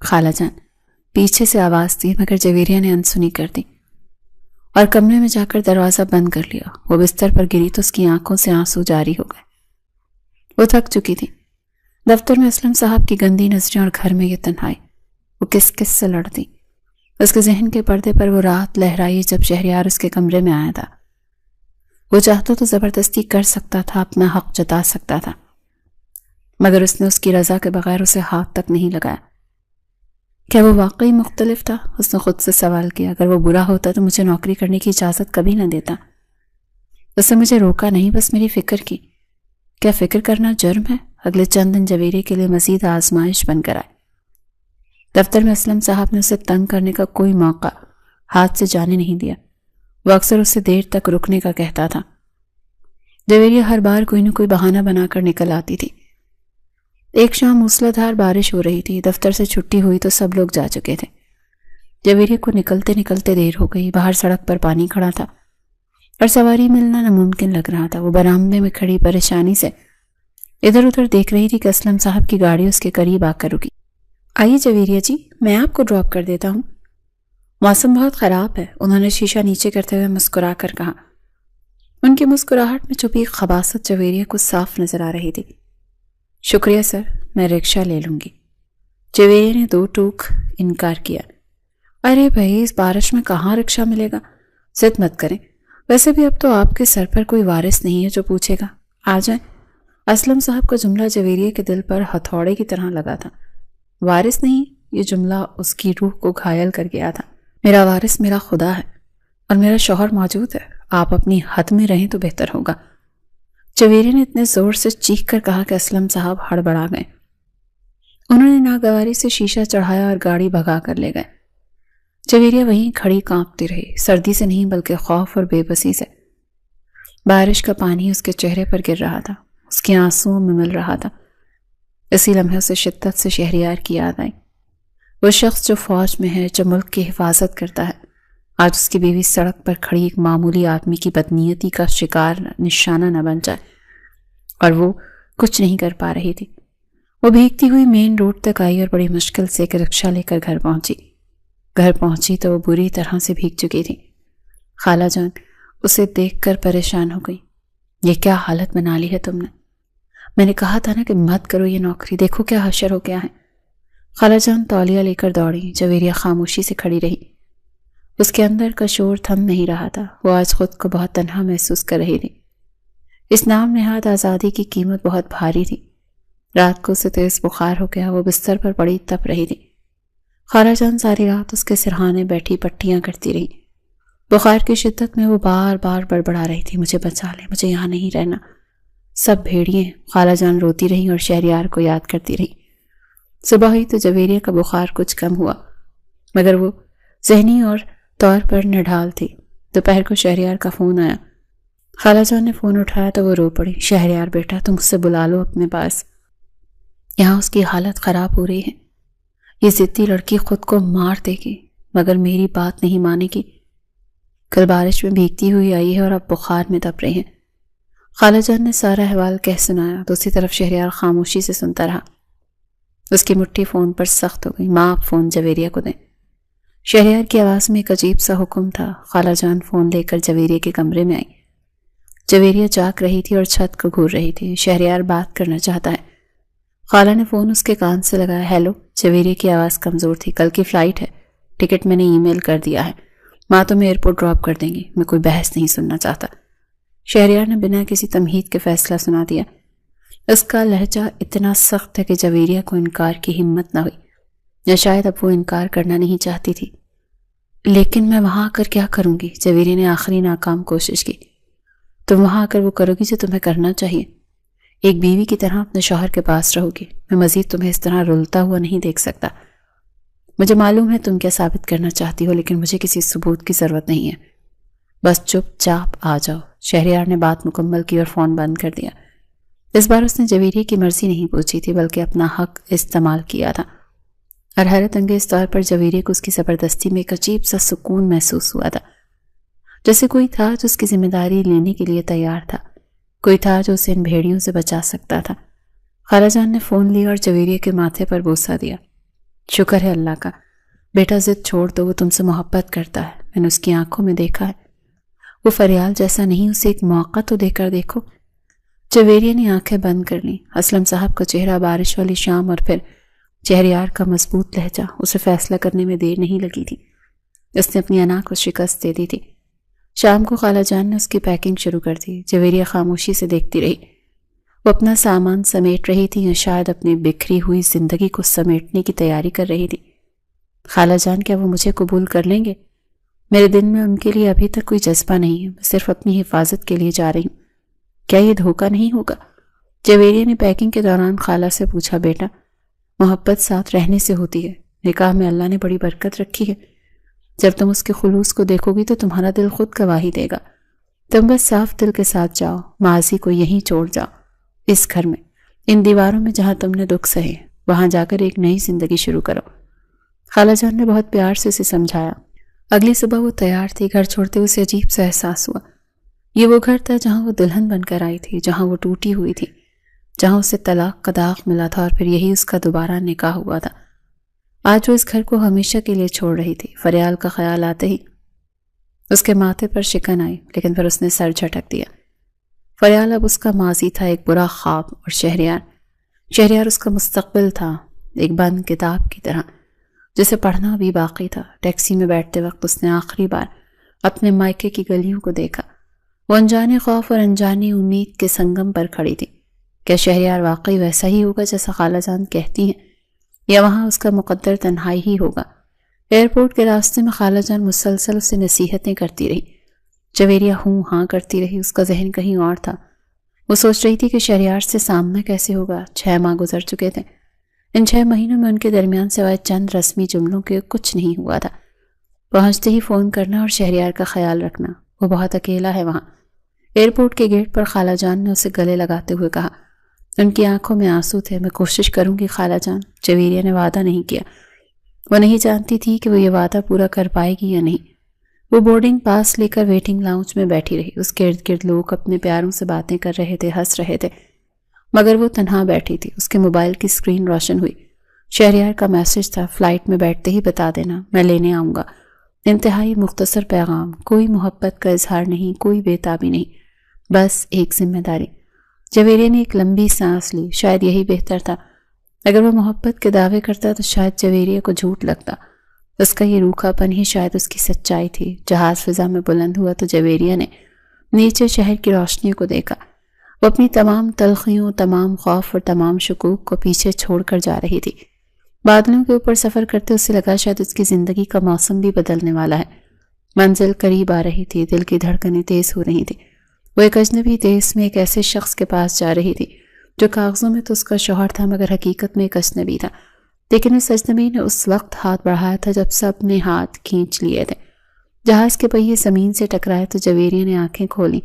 خالہ جان، پیچھے سے آواز دی، مگر جویریہ نے انسنی کر دی اور کمرے میں جا کر دروازہ بند کر لیا۔ وہ بستر پر گری تو اس کی آنکھوں سے آنسو جاری ہو گئے۔ وہ تھک چکی تھی۔ دفتر میں اسلم صاحب کی گندی نظریں اور گھر میں یہ تنہائی، وہ کس کس سے لڑتی۔ اس کے ذہن کے پردے پر وہ رات لہرائی جب شہریار اس کے کمرے میں آیا تھا۔ وہ چاہتا تو زبردستی کر سکتا تھا، اپنا حق جتا سکتا تھا، مگر اس نے اس کی رضا کے بغیر اسے ہاتھ تک نہیں لگایا۔ کیا وہ واقعی مختلف تھا؟ اس نے خود سے سوال کیا۔ اگر وہ برا ہوتا تو مجھے نوکری کرنے کی اجازت کبھی نہ دیتا۔ اس نے مجھے روکا نہیں، بس میری فکر کی۔ کیا فکر کرنا جرم ہے؟ اگلے چند دن جویریہ کے لیے مزید آزمائش بن کر آئے۔ دفتر میں اسلم صاحب نے اسے تنگ کرنے کا کوئی موقع ہاتھ سے جانے نہیں دیا۔ وہ اکثر اسے دیر تک رکنے کا کہتا تھا۔ جویریہ ہر بار کوئی نہ کوئی بہانہ بنا کر نکل آتی تھی۔ ایک شام موسلادھار بارش ہو رہی تھی۔ دفتر سے چھٹی ہوئی تو سب لوگ جا چکے تھے۔ جویریہ کو نکلتے نکلتے دیر ہو گئی۔ باہر سڑک پر پانی کھڑا تھا اور سواری ملنا ناممکن لگ رہا تھا۔ وہ برآمدے میں کھڑی پریشانی سے ادھر ادھر دیکھ رہی تھی کہ اسلم صاحب کی گاڑی اس کے قریب آ کر رکی۔ آئیے جویریہ جی، میں آپ کو ڈراپ کر دیتا ہوں۔ موسم بہت خراب ہے، انہوں نے شیشہ نیچے کرتے ہوئے مسکرا کر کہا۔ ان کی مسکراہٹ میں چھپی خباثت جویریہ کو صاف نظر آ رہی تھی۔ شکریہ سر، میں رکشہ لے لوں گی۔ جویریہ نے دو ٹوک انکار کیا۔ ارے بھائی، اس بارش میں کہاں رکشہ ملے گا؟ ضد مت کریں، ویسے بھی اب تو آپ کے سر پر کوئی وارث نہیں ہے جو پوچھے گا۔ آ جائیں۔ اسلم صاحب کا جملہ جویریہ کے دل پر ہتھوڑے کی طرح لگا تھا۔ وارث نہیں، یہ جملہ اس کی روح کو گھائل کر گیا تھا۔ میرا وارث میرا خدا ہے اور میرا شوہر موجود ہے، آپ اپنی حد میں رہیں تو بہتر ہوگا۔ جویریہ نے اتنے زور سے چیخ کر کہا کہ اسلم صاحب ہڑبڑا گئے۔ انہوں نے ناگواری سے شیشہ چڑھایا اور گاڑی بھگا کر لے گئے۔ جویریہ وہیں کھڑی کانپتی رہی، سردی سے نہیں بلکہ خوف اور بے بسی سے۔ بارش کا پانی اس کے چہرے پر گر رہا تھا، اس کی آنسوؤں میں مل رہا تھا۔ اسی لمحے اسے شدت سے شہریار کی یاد آئی۔ وہ شخص جو فوج میں ہے، جو ملک کی حفاظت کرتا ہے، آج اس کی بیوی سڑک پر کھڑی ایک معمولی آدمی کی بدنیتی کا شکار نشانہ نہ بن جائے، اور وہ کچھ نہیں کر پا رہی تھی۔ وہ بھیگتی ہوئی مین روڈ تک آئی اور بڑی مشکل سے ایک رکشہ لے کر گھر پہنچی۔ گھر پہنچی تو وہ بری طرح سے بھیگ چکی تھی۔ خالہ جان اسے دیکھ کر پریشان ہو گئی۔ یہ کیا حالت بنا لی ہے تم نے؟ میں نے کہا تھا نا کہ مت کرو یہ نوکری، دیکھو کیا حشر ہو گیا ہے۔ خالہ جان تولیہ لے کر دوڑی۔ جویریہ خاموشی سے کھڑی رہی۔ اس کے اندر کا شور تھم نہیں رہا تھا۔ وہ آج خود کو بہت تنہا محسوس کر رہی تھی۔ اس نام نہاد آزادی کی قیمت بہت بھاری تھی۔ رات کو اسے تیز بخار ہو گیا، وہ بستر پر پڑی تپ رہی تھی۔ خالہ جان ساری رات اس کے سرہانے بیٹھی پٹیاں کرتی رہی۔ بخار کی شدت میں وہ بار بار بڑبڑا رہی تھی، مجھے بچا لے، مجھے یہاں نہیں رہنا، سب بھیڑیے ہیں۔ خالہ جان روتی رہی اور شہریار کو یاد کرتی رہی۔ صبح ہوئی تو جویریہ کا بخار کچھ کم ہوا، مگر وہ ذہنی اور طور پر نڈھال تھی۔ دوپہر کو شہریار کا فون آیا۔ خالہ جان نے فون اٹھایا تو وہ رو پڑی۔ شہریار بیٹا تم اسے بلا لو اپنے پاس، یہاں اس کی حالت خراب ہو رہی ہے، یہ ضدی لڑکی خود کو مار دے گی مگر میری بات نہیں مانے گی۔ کل بارش میں بھیگتی ہوئی آئی ہے اور اب بخار میں تپ رہی ہے۔ خالہ جان نے سارا احوال کہہ سنایا۔ دوسری طرف شہریار خاموشی سے سنتا رہا۔ اس کی مٹھی فون پر سخت ہو گئی۔ ماں آپ فون جویریہ کو دیں۔ شہریار کی آواز میں ایک عجیب سا حکم تھا۔ خالہ جان فون لے کر جویریہ کے کمرے میں آئی۔ جویریہ جاگ رہی تھی اور چھت کو گھور رہی تھی۔ شہریار بات کرنا چاہتا ہے۔ خالہ نے فون اس کے کان سے لگایا۔ ہیلو۔ جویریہ کی آواز کمزور تھی۔ کل کی فلائٹ ہے، ٹکٹ میں نے ای میل کر دیا ہے، ماں تمہیں ایئرپورٹ ڈراپ کر دیں گی، میں کوئی بحث نہیں سننا چاہتا۔ شہریار نے بنا کسی تمہید کے فیصلہ سنا دیا۔ اس کا لہجہ اتنا سخت ہے کہ جویریہ کو انکار کی ہمت نہ ہوئی، یا شاید اب وہ انکار کرنا نہیں چاہتی تھی۔ لیکن میں وہاں آ کر کیا کروں گی؟ جویریہ نے آخری ناکام کوشش کی۔ تم وہاں آ کر وہ کرو گی جو تمہیں کرنا چاہیے، ایک بیوی کی طرح اپنے شوہر کے پاس رہو گی۔ میں مزید تمہیں اس طرح رلتا ہوا نہیں دیکھ سکتا۔ مجھے معلوم ہے تم کیا ثابت کرنا چاہتی ہو، لیکن مجھے کسی ثبوت کی ضرورت نہیں ہے، بس چپ چاپ آ جاؤ۔ شہریار نے بات مکمل کی اور فون بند کر دیا۔ اس بار اس نے جویریہ کی مرضی نہیں پوچھی تھی بلکہ اپنا حق استعمال کیا تھا، اور حیرت انگیز طور پر جویریہ کو اس کی زبردستی میں ایک عجیب سا سکون محسوس ہوا تھا، جیسے کوئی تھا جو اس کی ذمہ داری لینے کے لیے تیار تھا، کوئی تھا جو اسے ان بھیڑیوں سے بچا سکتا تھا۔ خالہ جان نے فون لیا اور جویریہ کے ماتھے پر بوسہ دیا۔ شکر ہے اللہ کا، بیٹا ضد چھوڑ دو، وہ تم سے محبت کرتا ہے، میں نے اس کی آنکھوں میں دیکھا ہے، وہ فریال جیسا نہیں، اسے ایک موقع تو دے کر دیکھو۔ جویریہ نے آنکھیں بند کر لیں۔ اسلم صاحب کا چہرہ، بارش والی شام اور پھر شہریار کا مضبوط لہجہ، اسے فیصلہ کرنے میں دیر نہیں لگی تھی۔ اس نے اپنی انا کو شکست دے دی تھی۔ شام کو خالہ جان نے اس کی پیکنگ شروع کر دی۔ جویریہ خاموشی سے دیکھتی رہی۔ وہ اپنا سامان سمیٹ رہی تھی یا شاید اپنی بکھری ہوئی زندگی کو سمیٹنے کی تیاری کر رہی تھی۔ خالہ جان کیا وہ مجھے قبول کر لیں گے؟ میرے دل میں ان کے لیے ابھی تک کوئی جذبہ نہیں ہے، میں صرف اپنی حفاظت کے لیے جا رہی ہوں، کیا یہ دھوکہ نہیں ہوگا؟ جویریہ نے پیکنگ کے دوران خالہ سے پوچھا، بیٹا محبت ساتھ رہنے سے ہوتی ہے، نکاح میں اللہ نے بڑی برکت رکھی ہے، جب تم اس کے خلوص کو دیکھو گی تو تمہارا دل خود گواہی دے گا۔ تم بس صاف دل کے ساتھ جاؤ، ماضی کو یہیں چھوڑ جاؤ، اس گھر میں، ان دیواروں میں جہاں تم نے دکھ سہے، وہاں جا کر ایک نئی زندگی شروع کرو۔ خالہ جان نے بہت پیار سے اسے سمجھایا۔ اگلی صبح وہ تیار تھی۔ گھر چھوڑتے اسے عجیب سا احساس ہوا، یہ وہ گھر تھا جہاں وہ دلہن بن کر آئی تھی، جہاں وہ ٹوٹی ہوئی تھی، جہاں اسے طلاق کا داغ ملا تھا اور پھر یہی اس کا دوبارہ نکاح ہوا تھا۔ آج وہ اس گھر کو ہمیشہ کے لیے چھوڑ رہی تھی۔ فریال کا خیال آتے ہی اس کے ماتھے پر شکن آئی، لیکن پھر اس نے سر جھٹک دیا۔ فریال اب اس کا ماضی تھا، ایک برا خواب، اور شہریار اس کا مستقبل تھا، ایک بند کتاب کی طرح جسے پڑھنا بھی باقی تھا۔ ٹیکسی میں بیٹھتے وقت اس نے آخری بار اپنے مائکے کی گلیوں کو دیکھا۔ وہ انجانے خوف اور انجانی امید کے سنگم پر کھڑی تھی۔ کیا شہریار واقعی ویسا ہی ہوگا جیسا خالہ جان کہتی ہیں، یا وہاں اس کا مقدر تنہائی ہی ہوگا؟ ایئرپورٹ کے راستے میں خالہ جان مسلسل اسے نصیحتیں کرتی رہی۔ جویریہ ہوں ہاں کرتی رہی، اس کا ذہن کہیں اور تھا۔ وہ سوچ رہی تھی کہ شہریار سے سامنا کیسے ہوگا۔ 6 ماہ گزر چکے تھے۔ ان 6 مہینوں میں ان کے درمیان سوائے چند رسمی جملوں کے کچھ نہیں ہوا تھا۔ پہنچتے ہی فون کرنا اور شہریار کا خیال رکھنا، وہ بہت اکیلا ہے وہاں۔ ایئرپورٹ کے گیٹ پر خالہ جان نے اسے گلے لگاتے ہوئے کہا۔ ان کی آنکھوں میں آنسو تھے۔ میں کوشش کروں گی خالہ جان۔ جویریہ نے وعدہ نہیں کیا۔ وہ نہیں جانتی تھی کہ وہ یہ وعدہ پورا کر پائے گی یا نہیں۔ وہ بورڈنگ پاس لے کر ویٹنگ لاؤنج میں بیٹھی رہی۔ اس کے ارد گرد لوگ اپنے پیاروں سے باتیں کر رہے تھے، ہنس رہے تھے، مگر وہ تنہا بیٹھی تھی۔ اس کے موبائل کی اسکرین روشن ہوئی۔ شہریار کا میسج تھا، فلائٹ میں بیٹھتے ہی بتا دینا، میں لینے آؤں گا۔ انتہائی مختصر پیغام، کوئی محبت کا اظہار نہیں، کوئی بے تابی نہیں، بس ایک ذمہ داری۔ جویریہ نے ایک لمبی سانس لی۔ شاید یہی بہتر تھا۔ اگر وہ محبت کے دعوے کرتا تو شاید جویریہ کو جھوٹ لگتا۔ اس کا یہ روکھا پن ہی شاید اس کی سچائی تھی۔ جہاز فضا میں بلند ہوا تو جویریہ نے نیچے شہر کی روشنیوں کو دیکھا۔ وہ اپنی تمام تلخیوں، تمام خوف اور تمام شکوک کو پیچھے چھوڑ کر جا رہی تھی۔ بادلوں کے اوپر سفر کرتے اسے لگا شاید اس کی زندگی کا موسم بھی بدلنے والا ہے۔ منزل قریب آ رہی تھی، دل کی دھڑکنیں تیز ہو رہی تھیں۔ وہ ایک اجنبی دیس میں ایک ایسے شخص کے پاس جا رہی تھی جو کاغذوں میں تو اس کا شوہر تھا مگر حقیقت میں ایک اجنبی تھا۔ لیکن اس اجنبی نے اس وقت ہاتھ بڑھایا تھا جب سب نے ہاتھ کھینچ لیے تھے۔ جہاز کے پہیے زمین سے ٹکرائے تو جویریہ نے آنکھیں کھولیں۔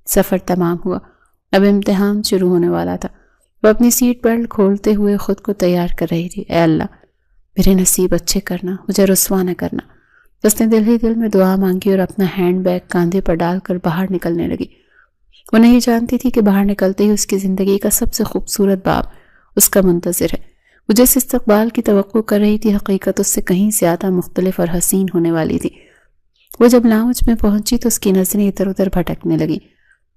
سفر تمام ہوا، اب امتحان شروع ہونے والا تھا۔ وہ اپنی سیٹ بیلٹ کھولتے ہوئے خود کو تیار کر رہی تھی۔ اے اللہ، میرے نصیب اچھے کرنا، مجھے رسوا نہ کرنا۔ اس نے دل ہی دل میں دعا مانگی اور اپنا ہینڈ بیگ کاندھے پر ڈال کر باہر نکلنے لگی۔ وہ نہیں جانتی تھی کہ باہر نکلتے ہی اس کی زندگی کا سب سے خوبصورت باب اس کا منتظر ہے۔ وہ جس استقبال کی توقع کر رہی تھی، حقیقت اس سے کہیں زیادہ مختلف اور حسین ہونے والی تھی۔ وہ جب لاؤنج میں پہنچی تو اس کی نظریں ادھر ادھر بھٹکنے لگیں۔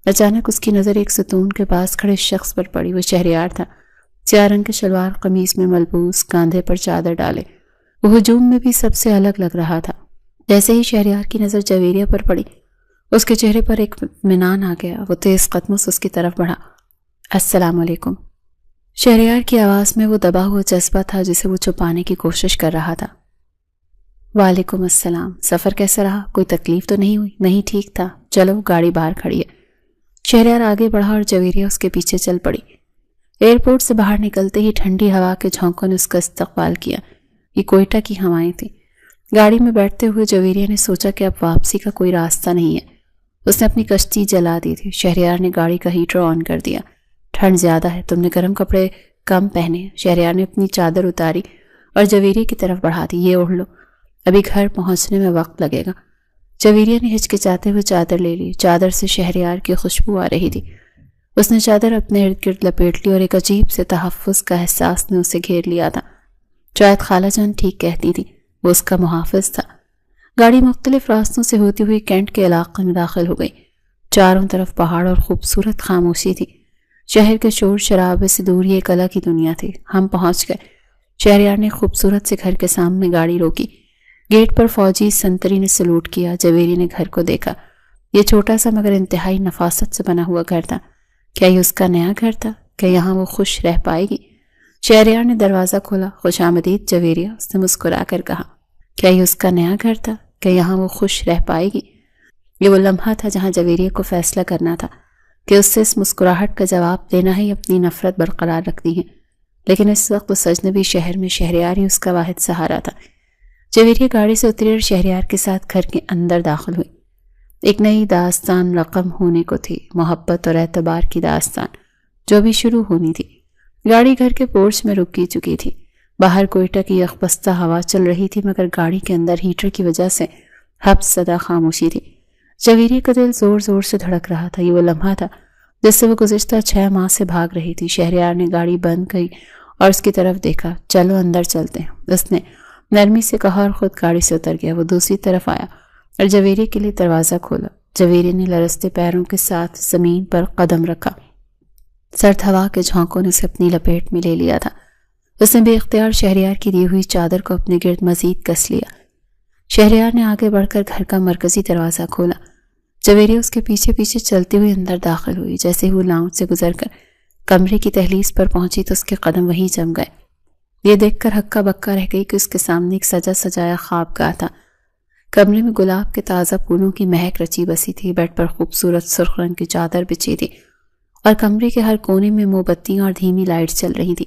اچانک اس کی نظر ایک ستون کے پاس کھڑے شخص پر پڑی۔ وہ شہریار تھا، سیاہ رنگ کے شلوار قمیص میں ملبوس، کاندھے پر چادر ڈالے۔ وہ ہجوم میں بھی سب سے الگ لگ رہا تھا۔ جیسے ہی شہریار کی نظر جویریہ پر پڑی، اس کے چہرے پر ایک اطمینان آ گیا۔ وہ تیز قدموں سے اس کی طرف بڑھا۔ السلام علیکم۔ شہریار کی آواز میں وہ دبا ہوا جذبہ تھا جسے وہ چھپانے کی کوشش کر رہا تھا۔ وعلیکم السلام۔ سفر کیسا رہا؟ کوئی تکلیف تو نہیں ہوئی؟ نہیں، ٹھیک تھا۔ چلو، گاڑی باہر کھڑی ہے۔ شہریار آگے بڑھا اور جویریہ اس کے پیچھے چل پڑی۔ ایئرپورٹ سے باہر نکلتے ہی ٹھنڈی ہوا کے جھونکوں نے اس کا استقبال کیا۔ یہ کوئٹہ کی ہوائیں تھیں۔ گاڑی میں بیٹھتے ہوئے جویریہ نے سوچا کہ اب واپسی کا کوئی راستہ نہیں ہے۔ اس نے اپنی کشتی جلا دی تھی۔ شہریار نے گاڑی کا ہیٹر آن کر دیا۔ ٹھنڈ زیادہ ہے، تم نے گرم کپڑے کم پہنے۔ شہریار نے اپنی چادر اتاری اور جویریہ کی طرف بڑھا دی۔ یہ اوڑھ لو، ابھی گھر پہنچنے میں وقت لگے گا۔ جویریہ نے ہچکچاتے ہوئے چادر لے لی۔ چادر سے شہریار کی خوشبو آ رہی تھی۔ اس نے چادر اپنے ارد گرد لپیٹ لی اور ایک عجیب سے تحفظ کا احساس نے اسے گھیر لیا تھا۔ شاید خالہ جان ٹھیک کہتی تھی، وہ اس کا محافظ تھا۔ گاڑی مختلف راستوں سے ہوتی ہوئی کینٹ کے علاقے میں داخل ہو گئی۔ چاروں طرف پہاڑ اور خوبصورت خاموشی تھی۔ شہر کے شور شرابے سے دور یہ ایک الگ ہی دنیا تھی۔ ہم پہنچ گئے۔ شہریار نے خوبصورت سے گھر کے سامنے گاڑی روکی۔ گیٹ پر فوجی سنتری نے سلوٹ کیا۔ جویری نے گھر کو دیکھا۔ یہ چھوٹا سا مگر انتہائی نفاست سے بنا ہوا گھر تھا۔ کیا یہ اس کا نیا گھر تھا؟ کہ یہاں وہ خوش رہ پائے گی؟ شہریار نے دروازہ کھولا۔ خوش آمدید جویریہ، اس نے مسکرا کر کہا۔ کیا یہ اس کا نیا گھر تھا؟ کہ یہاں وہ خوش رہ پائے گی؟ یہ وہ لمحہ تھا جہاں جویریہ کو فیصلہ کرنا تھا کہ اس سے اس مسکراہٹ کا جواب دینا ہی اپنی نفرت برقرار رکھتی ہے۔ لیکن اس وقت اس اجنبی شہر میں شہریار ہی اس کا واحد سہارا تھا۔ جویریہ گاڑی سے اتری اور شہریار کے ساتھ گھر کے اندر داخل ہوئی۔ ایک نئی داستان رقم ہونے کو تھی، محبت اور اعتبار کی داستان جو بھی شروع ہونی تھی۔ گاڑی گھر کے پورچ میں رک چکی تھی۔ باہر کوئٹہ کی یخبستہ ہوا چل رہی تھی، مگر گاڑی کے اندر ہیٹر کی وجہ سے حبس زدہ خاموشی تھی۔ جویریہ کا دل زور زور سے دھڑک رہا تھا۔ یہ وہ لمحہ تھا جس سے وہ گزشتہ 6 ماہ سے بھاگ رہی تھی۔ شہریار نے گاڑی بند کی اور اس کی طرف دیکھا۔ چلو اندر چلتے ہیں، اس نے نرمی سے کہا اور خود گاڑی سے اتر گیا۔ وہ دوسری طرف آیا اور جویریہ کے لیے دروازہ کھولا۔ جویریہ نے لرزتے پیروں کے ساتھ زمین پر قدم رکھا۔ سرد ہوا کے جھونکوں نے اسے اپنی لپیٹ میں لے لیا تھا۔ اس نے بے اختیار شہریار کی دی ہوئی چادر کو اپنے گرد مزید کس لیا۔ شہریار نے آگے بڑھ کر گھر کا مرکزی دروازہ کھولا۔ جویریہ اس کے پیچھے پیچھے چلتی ہوئی اندر داخل ہوئی۔ جیسے ہی وہ لاؤنج سے گزر کر کمرے کی دہلیز پر پہنچی تو اس کے قدم وہیں جم گئے۔ یہ دیکھ کر ہکا بکا رہ گئی کہ اس کے سامنے ایک سجا سجایا خواب گاہ تھا۔ کمرے میں گلاب کے تازہ پھولوں کی مہک رچی بسی تھی۔ بیڈ پر خوبصورت سرخ رنگ کی چادر بچھی تھی اور کمرے کے ہر کونے میں موم بتیاں اور دھیمی لائٹس چل رہی تھی۔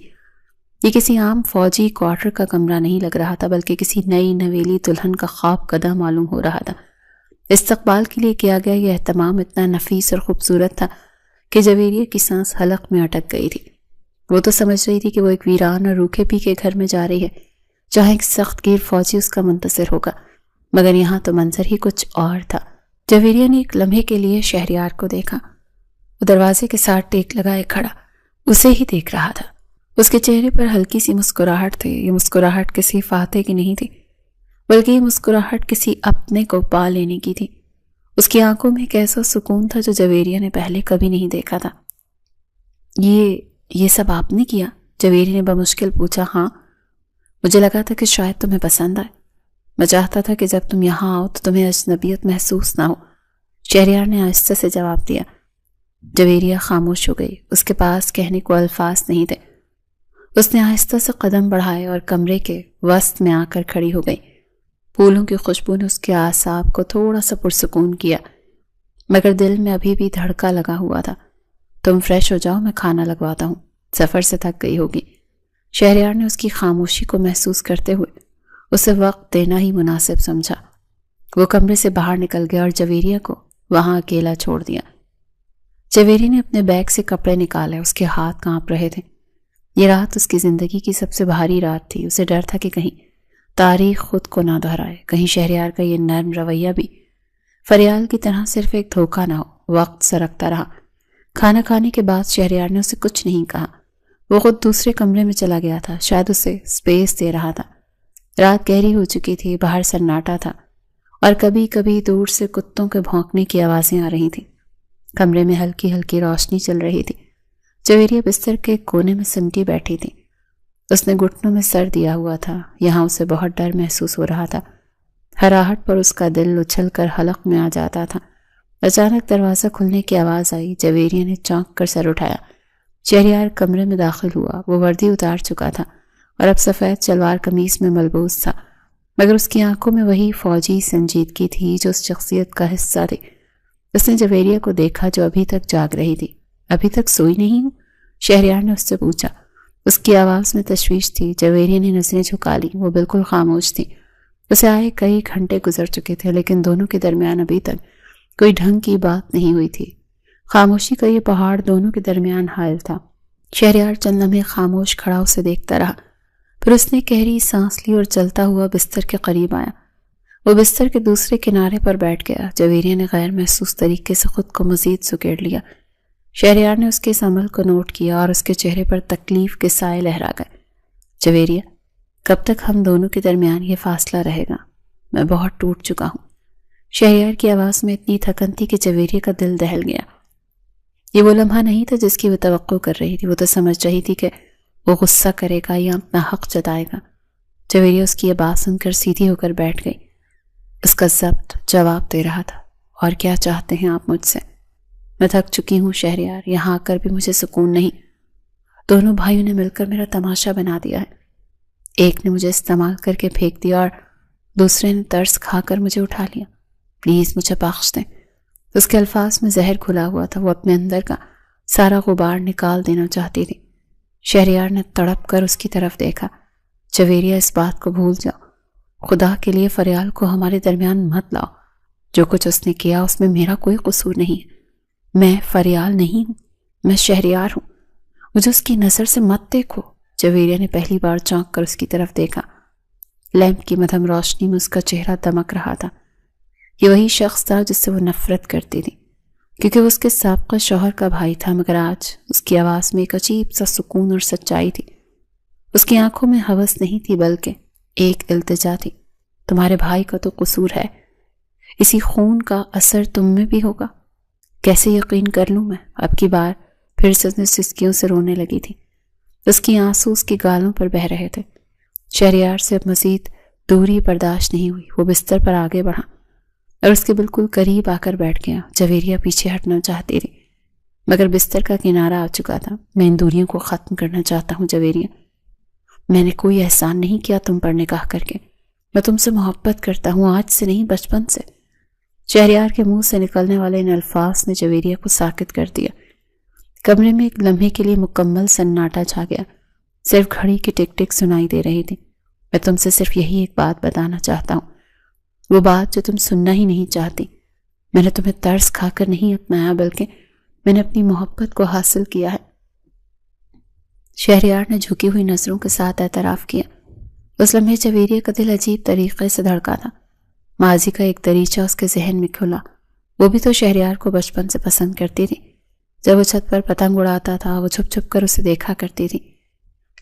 یہ کسی عام فوجی کوارٹر کا کمرہ نہیں لگ رہا تھا، بلکہ کسی نئی نویلی دلہن کا خواب قدہ معلوم ہو رہا تھا۔ استقبال کے لیے کیا گیا یہ اہتمام اتنا نفیس اور خوبصورت تھا کہ جویریہ کی سانس حلق میں اٹک گئی تھی۔ وہ تو سمجھ رہی تھی کہ وہ ایک ویران اور روکھے پیکے گھر میں جا رہی ہے جہاں ایک سخت گیر فوجی اس کا منتظر ہوگا، مگر یہاں تو منظر ہی کچھ اور تھا۔ جویریہ نے ایک لمحے کے لیے شہریار کو دیکھا۔ وہ دروازے کے ساتھ ٹیک لگائے کھڑا اسے ہی دیکھ رہا تھا۔ اس کے چہرے پر ہلکی سی مسکراہٹ تھی۔ یہ مسکراہٹ کسی فاتح کی نہیں تھی، بلکہ یہ مسکراہٹ کسی اپنے کو پا لینے کی تھی۔ اس کی آنکھوں میں ایک ایسا سکون تھا جو جویریہ نے پہلے کبھی نہیں دیکھا تھا۔ یہ سب آپ نے کیا؟ جویریہ نے بمشکل پوچھا۔ ہاں، مجھے لگا تھا کہ شاید تمہیں پسند آئے۔ میں چاہتا تھا کہ جب تم یہاں آؤ تو تمہیں اجنبیت محسوس نہ ہو، شہریار نے آہستہ سے جواب دیا۔ جویریہ خاموش ہو گئی۔ اس کے پاس کہنے کو الفاظ نہیں تھے۔ اس نے آہستہ سے قدم بڑھائے اور کمرے کے وسط میں آ کر کھڑی ہو گئی۔ پھولوں کی خوشبو نے اس کے اعصاب کو تھوڑا سا پرسکون کیا، مگر دل میں ابھی بھی دھڑکا لگا ہوا تھا۔ تم فریش ہو جاؤ، میں کھانا لگواتا ہوں، سفر سے تھک گئی ہوگی۔ شہریار نے اس کی خاموشی کو محسوس کرتے ہوئے اسے وقت دینا ہی مناسب سمجھا۔ وہ کمرے سے باہر نکل گیا اور جویریہ کو وہاں اکیلا چھوڑ دیا۔ جویری نے اپنے بیگ سے کپڑے نکالے، اس کے ہاتھ کانپ رہے تھے۔ یہ رات اس کی زندگی کی سب سے بھاری رات تھی۔ اسے ڈر تھا کہ کہیں تاریخ خود کو نہ دہرائے، کہیں شہریار کا یہ نرم رویہ بھی فریال کی طرح صرف ایک دھوکہ نہ ہو۔ وقت سرکتا رہا۔ کھانا کھانے کے بعد شہریار نے اسے کچھ نہیں کہا۔ وہ خود دوسرے کمرے میں چلا گیا تھا، شاید اسے سپیس دے رہا تھا۔ رات گہری ہو چکی تھی، باہر سناٹا تھا اور کبھی کبھی دور سے کتوں کے بھونکنے کی آوازیں آ رہی تھیں۔ کمرے میں ہلکی ہلکی روشنی چل رہی تھی۔ جویریہ بستر کے کونے میں سمٹی بیٹھی تھی۔ اس نے گھٹنوں میں سر دیا ہوا تھا، یہاں اسے بہت ڈر محسوس ہو رہا تھا۔ ہراہٹ پر اس کا دل اچھل کر حلق میں آ جاتا تھا۔ اچانک دروازہ کھلنے کی آواز آئی۔ جویریہ نے چونک کر سر اٹھایا۔ شہریار کمرے میں داخل ہوا۔ وہ وردی اتار چکا تھا اور اب سفید شلوار قمیص میں ملبوس تھا، مگر اس کی آنکھوں میں وہی فوجی سنجیدگی تھی جو اس شخصیت کا حصہ تھی۔ اس نے جویریہ کو دیکھا جو ابھی تک جاگ رہی تھی۔ ابھی تک سوئی نہیں ہوں؟ شہریار نے اس سے پوچھا۔ اس کی آواز میں تشویش تھی۔ جویریہ نے نظریں جھکا لی۔ وہ بالکل خاموش تھی۔ اسے آئے کئی گھنٹے گزر چکے تھے، لیکن دونوں کے درمیان ابھی تک کوئی ڈھنگ کی بات نہیں ہوئی تھی۔ خاموشی کا یہ پہاڑ دونوں کے درمیان حائل تھا۔ شہریار چند لمحے خاموش کھڑا اسے دیکھتا رہا، پھر اس نے گہری سانس لی اور چلتا ہوا بستر کے قریب آیا۔ وہ بستر کے دوسرے کنارے پر بیٹھ گیا۔ جویریہ نے غیر محسوس طریقے سے خود کو مزید سکیڑ لیا۔ شہریار نے اس کے اس عمل کو نوٹ کیا اور اس کے چہرے پر تکلیف کے سائے لہرا گئے۔ جویریہ، کب تک ہم دونوں کے درمیان یہ فاصلہ رہے گا؟ میں بہت ٹوٹ چکا ہوں۔ شہریار کی آواز میں اتنی تھکن تھی کہ جویریہ کا دل دہل گیا۔ یہ وہ لمحہ نہیں تھا جس کی وہ توقع کر رہی تھی۔ وہ تو سمجھ رہی تھی کہ وہ غصہ کرے گا یا اپنا حق جتائے گا۔ جویریہ اس کی یہ بات سن کر سیدھی ہو کر بیٹھ گئی۔ اس کا ضبط جواب دے رہا تھا۔ اور کیا چاہتے ہیں آپ مجھ سے؟ میں تھک چکی ہوں شہریار، یہاں آ کر بھی مجھے سکون نہیں۔ دونوں بھائیوں نے مل کر میرا تماشا بنا دیا ہے۔ ایک نے مجھے استعمال کر کے پھینک دیا اور دوسرے نے ترس کھا کر مجھے اٹھا لیا۔ پلیز مجھے بخش دیں۔ اس کے الفاظ میں زہر گھلا ہوا تھا۔ وہ اپنے اندر کا سارا غبار نکال دینا چاہتی تھی۔ شہریار نے تڑپ کر اس کی طرف دیکھا۔ جویریہ، اس بات کو بھول جاؤ۔ خدا کے لیے فریال کو ہمارے درمیان مت لاؤ۔ جو کچھ اس نے کیا اس میں میرا کوئی قصور نہیں ہے۔ میں فریال نہیں ہوں، میں شہریار ہوں۔ مجھے اس کی نظر سے مت دیکھو۔ جویریہ نے پہلی بار چونک کر اس کی طرف دیکھا۔ لیمپ کی مدھم روشنی میں اس کا چہرہ دمک رہا تھا۔ یہ وہی شخص تھا جس سے وہ نفرت کرتی تھی، کیونکہ وہ اس کے سابقہ شوہر کا بھائی تھا، مگر آج اس کی آواز میں ایک عجیب سا سکون اور سچائی تھی۔ اس کی آنکھوں میں ہوس نہیں تھی بلکہ ایک التجا تھی۔ تمہارے بھائی کا تو قصور ہے، اسی خون کا اثر تم میں بھی ہوگا۔ کیسے یقین کر لوں میں؟ اب کی بار پھر سے اس نے سسکیوں سے رونے لگی تھی۔ اس کی آنسو اس کی گالوں پر بہہ رہے تھے۔ شہریار سے اب مزید دوری برداشت نہیں ہوئی۔ وہ بستر پر آگے بڑھا اور اس کے بالکل قریب آ کر بیٹھ گیا۔ جویریہ پیچھے ہٹنا چاہتی تھی، مگر بستر کا کنارہ آ چکا تھا۔ میں ان دوریوں کو ختم کرنا چاہتا ہوں جویریہ۔ میں نے کوئی احسان نہیں کیا تم پر نکاح کر کے۔ میں تم سے محبت کرتا ہوں، آج سے نہیں، بچپن سے۔ شہریار کے منہ سے نکلنے والے ان الفاظ نے جویریہ کو ساکت کر دیا۔ کمرے میں ایک لمحے کے لیے مکمل سناٹا چھا گیا۔ صرف گھڑی کی ٹک ٹک سنائی دے رہی تھی۔ میں تم سے صرف یہی ایک بات بتانا چاہتا ہوں، وہ بات جو تم سننا ہی نہیں چاہتی۔ میں نے تمہیں ترس کھا کر نہیں اپنایا، بلکہ میں نے اپنی محبت کو حاصل کیا ہے۔ شہریار نے جھکی ہوئی نظروں کے ساتھ اعتراف کیا۔ اس لمحے جویریہ کا دل عجیب طریقے سے دھڑکا تھا۔ ماضی کا ایک دریچہ اس کے ذہن میں کھلا۔ وہ بھی تو شہریار کو بچپن سے پسند کرتی تھی۔ جب وہ چھت پر پتنگ اڑاتا تھا وہ چھپ چھپ کر اسے دیکھا کرتی تھی،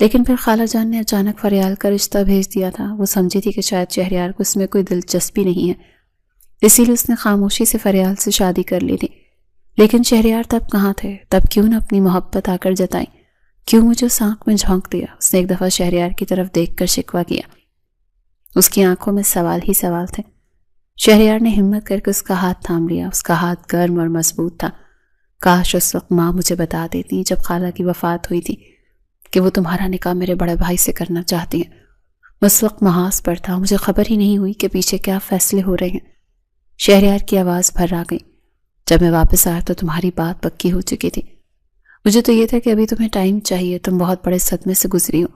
لیکن پھر خالہ جان نے اچانک فریال کا رشتہ بھیج دیا تھا۔ وہ سمجھی تھی کہ شاید شہریار کو اس میں کوئی دلچسپی نہیں ہے، اسی لیے اس نے خاموشی سے فریال سے شادی کر لی تھی۔ لیکن شہریار تب کہاں تھے؟ تب کیوں نہ اپنی محبت آ کر جتائی؟ کیوں مجھے اس آنکھ میں جھونک دیا؟ اس نے ایک دفعہ شہریار کی طرف دیکھ کر شکوہ کیا۔ اس کی آنکھوں میں سوال ہی سوال تھے۔ شہریار نے ہمت کر کے اس کا ہاتھ تھام لیا۔ اس کا ہاتھ گرم اور مضبوط تھا۔ کاش اس وقت ماں مجھے بتا دیتی جب خالہ کی وفات ہوئی تھی کہ وہ تمہارا نکاح میرے بڑے بھائی سے کرنا چاہتی ہیں۔ میں اس وقت محاذ پر تھا، مجھے خبر ہی نہیں ہوئی کہ پیچھے کیا فیصلے ہو رہے ہیں۔ شہریار کی آواز بھر آ گئی۔ جب میں واپس آیا تو تمہاری بات پکی ہو چکی تھی۔ مجھے تو یہ تھا کہ ابھی تمہیں ٹائم چاہیے، تم بہت بڑے صدمے سے گزری ہو۔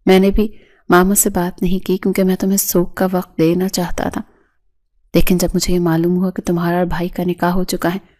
میں نے بھی ماما سے بات نہیں کی کیونکہ میں تمہیں سوگ کا وقت دینا چاہتا تھا، لیکن جب مجھے یہ معلوم ہوا کہ تمہارا اور بھائی کا نکاح ہو چکا ہے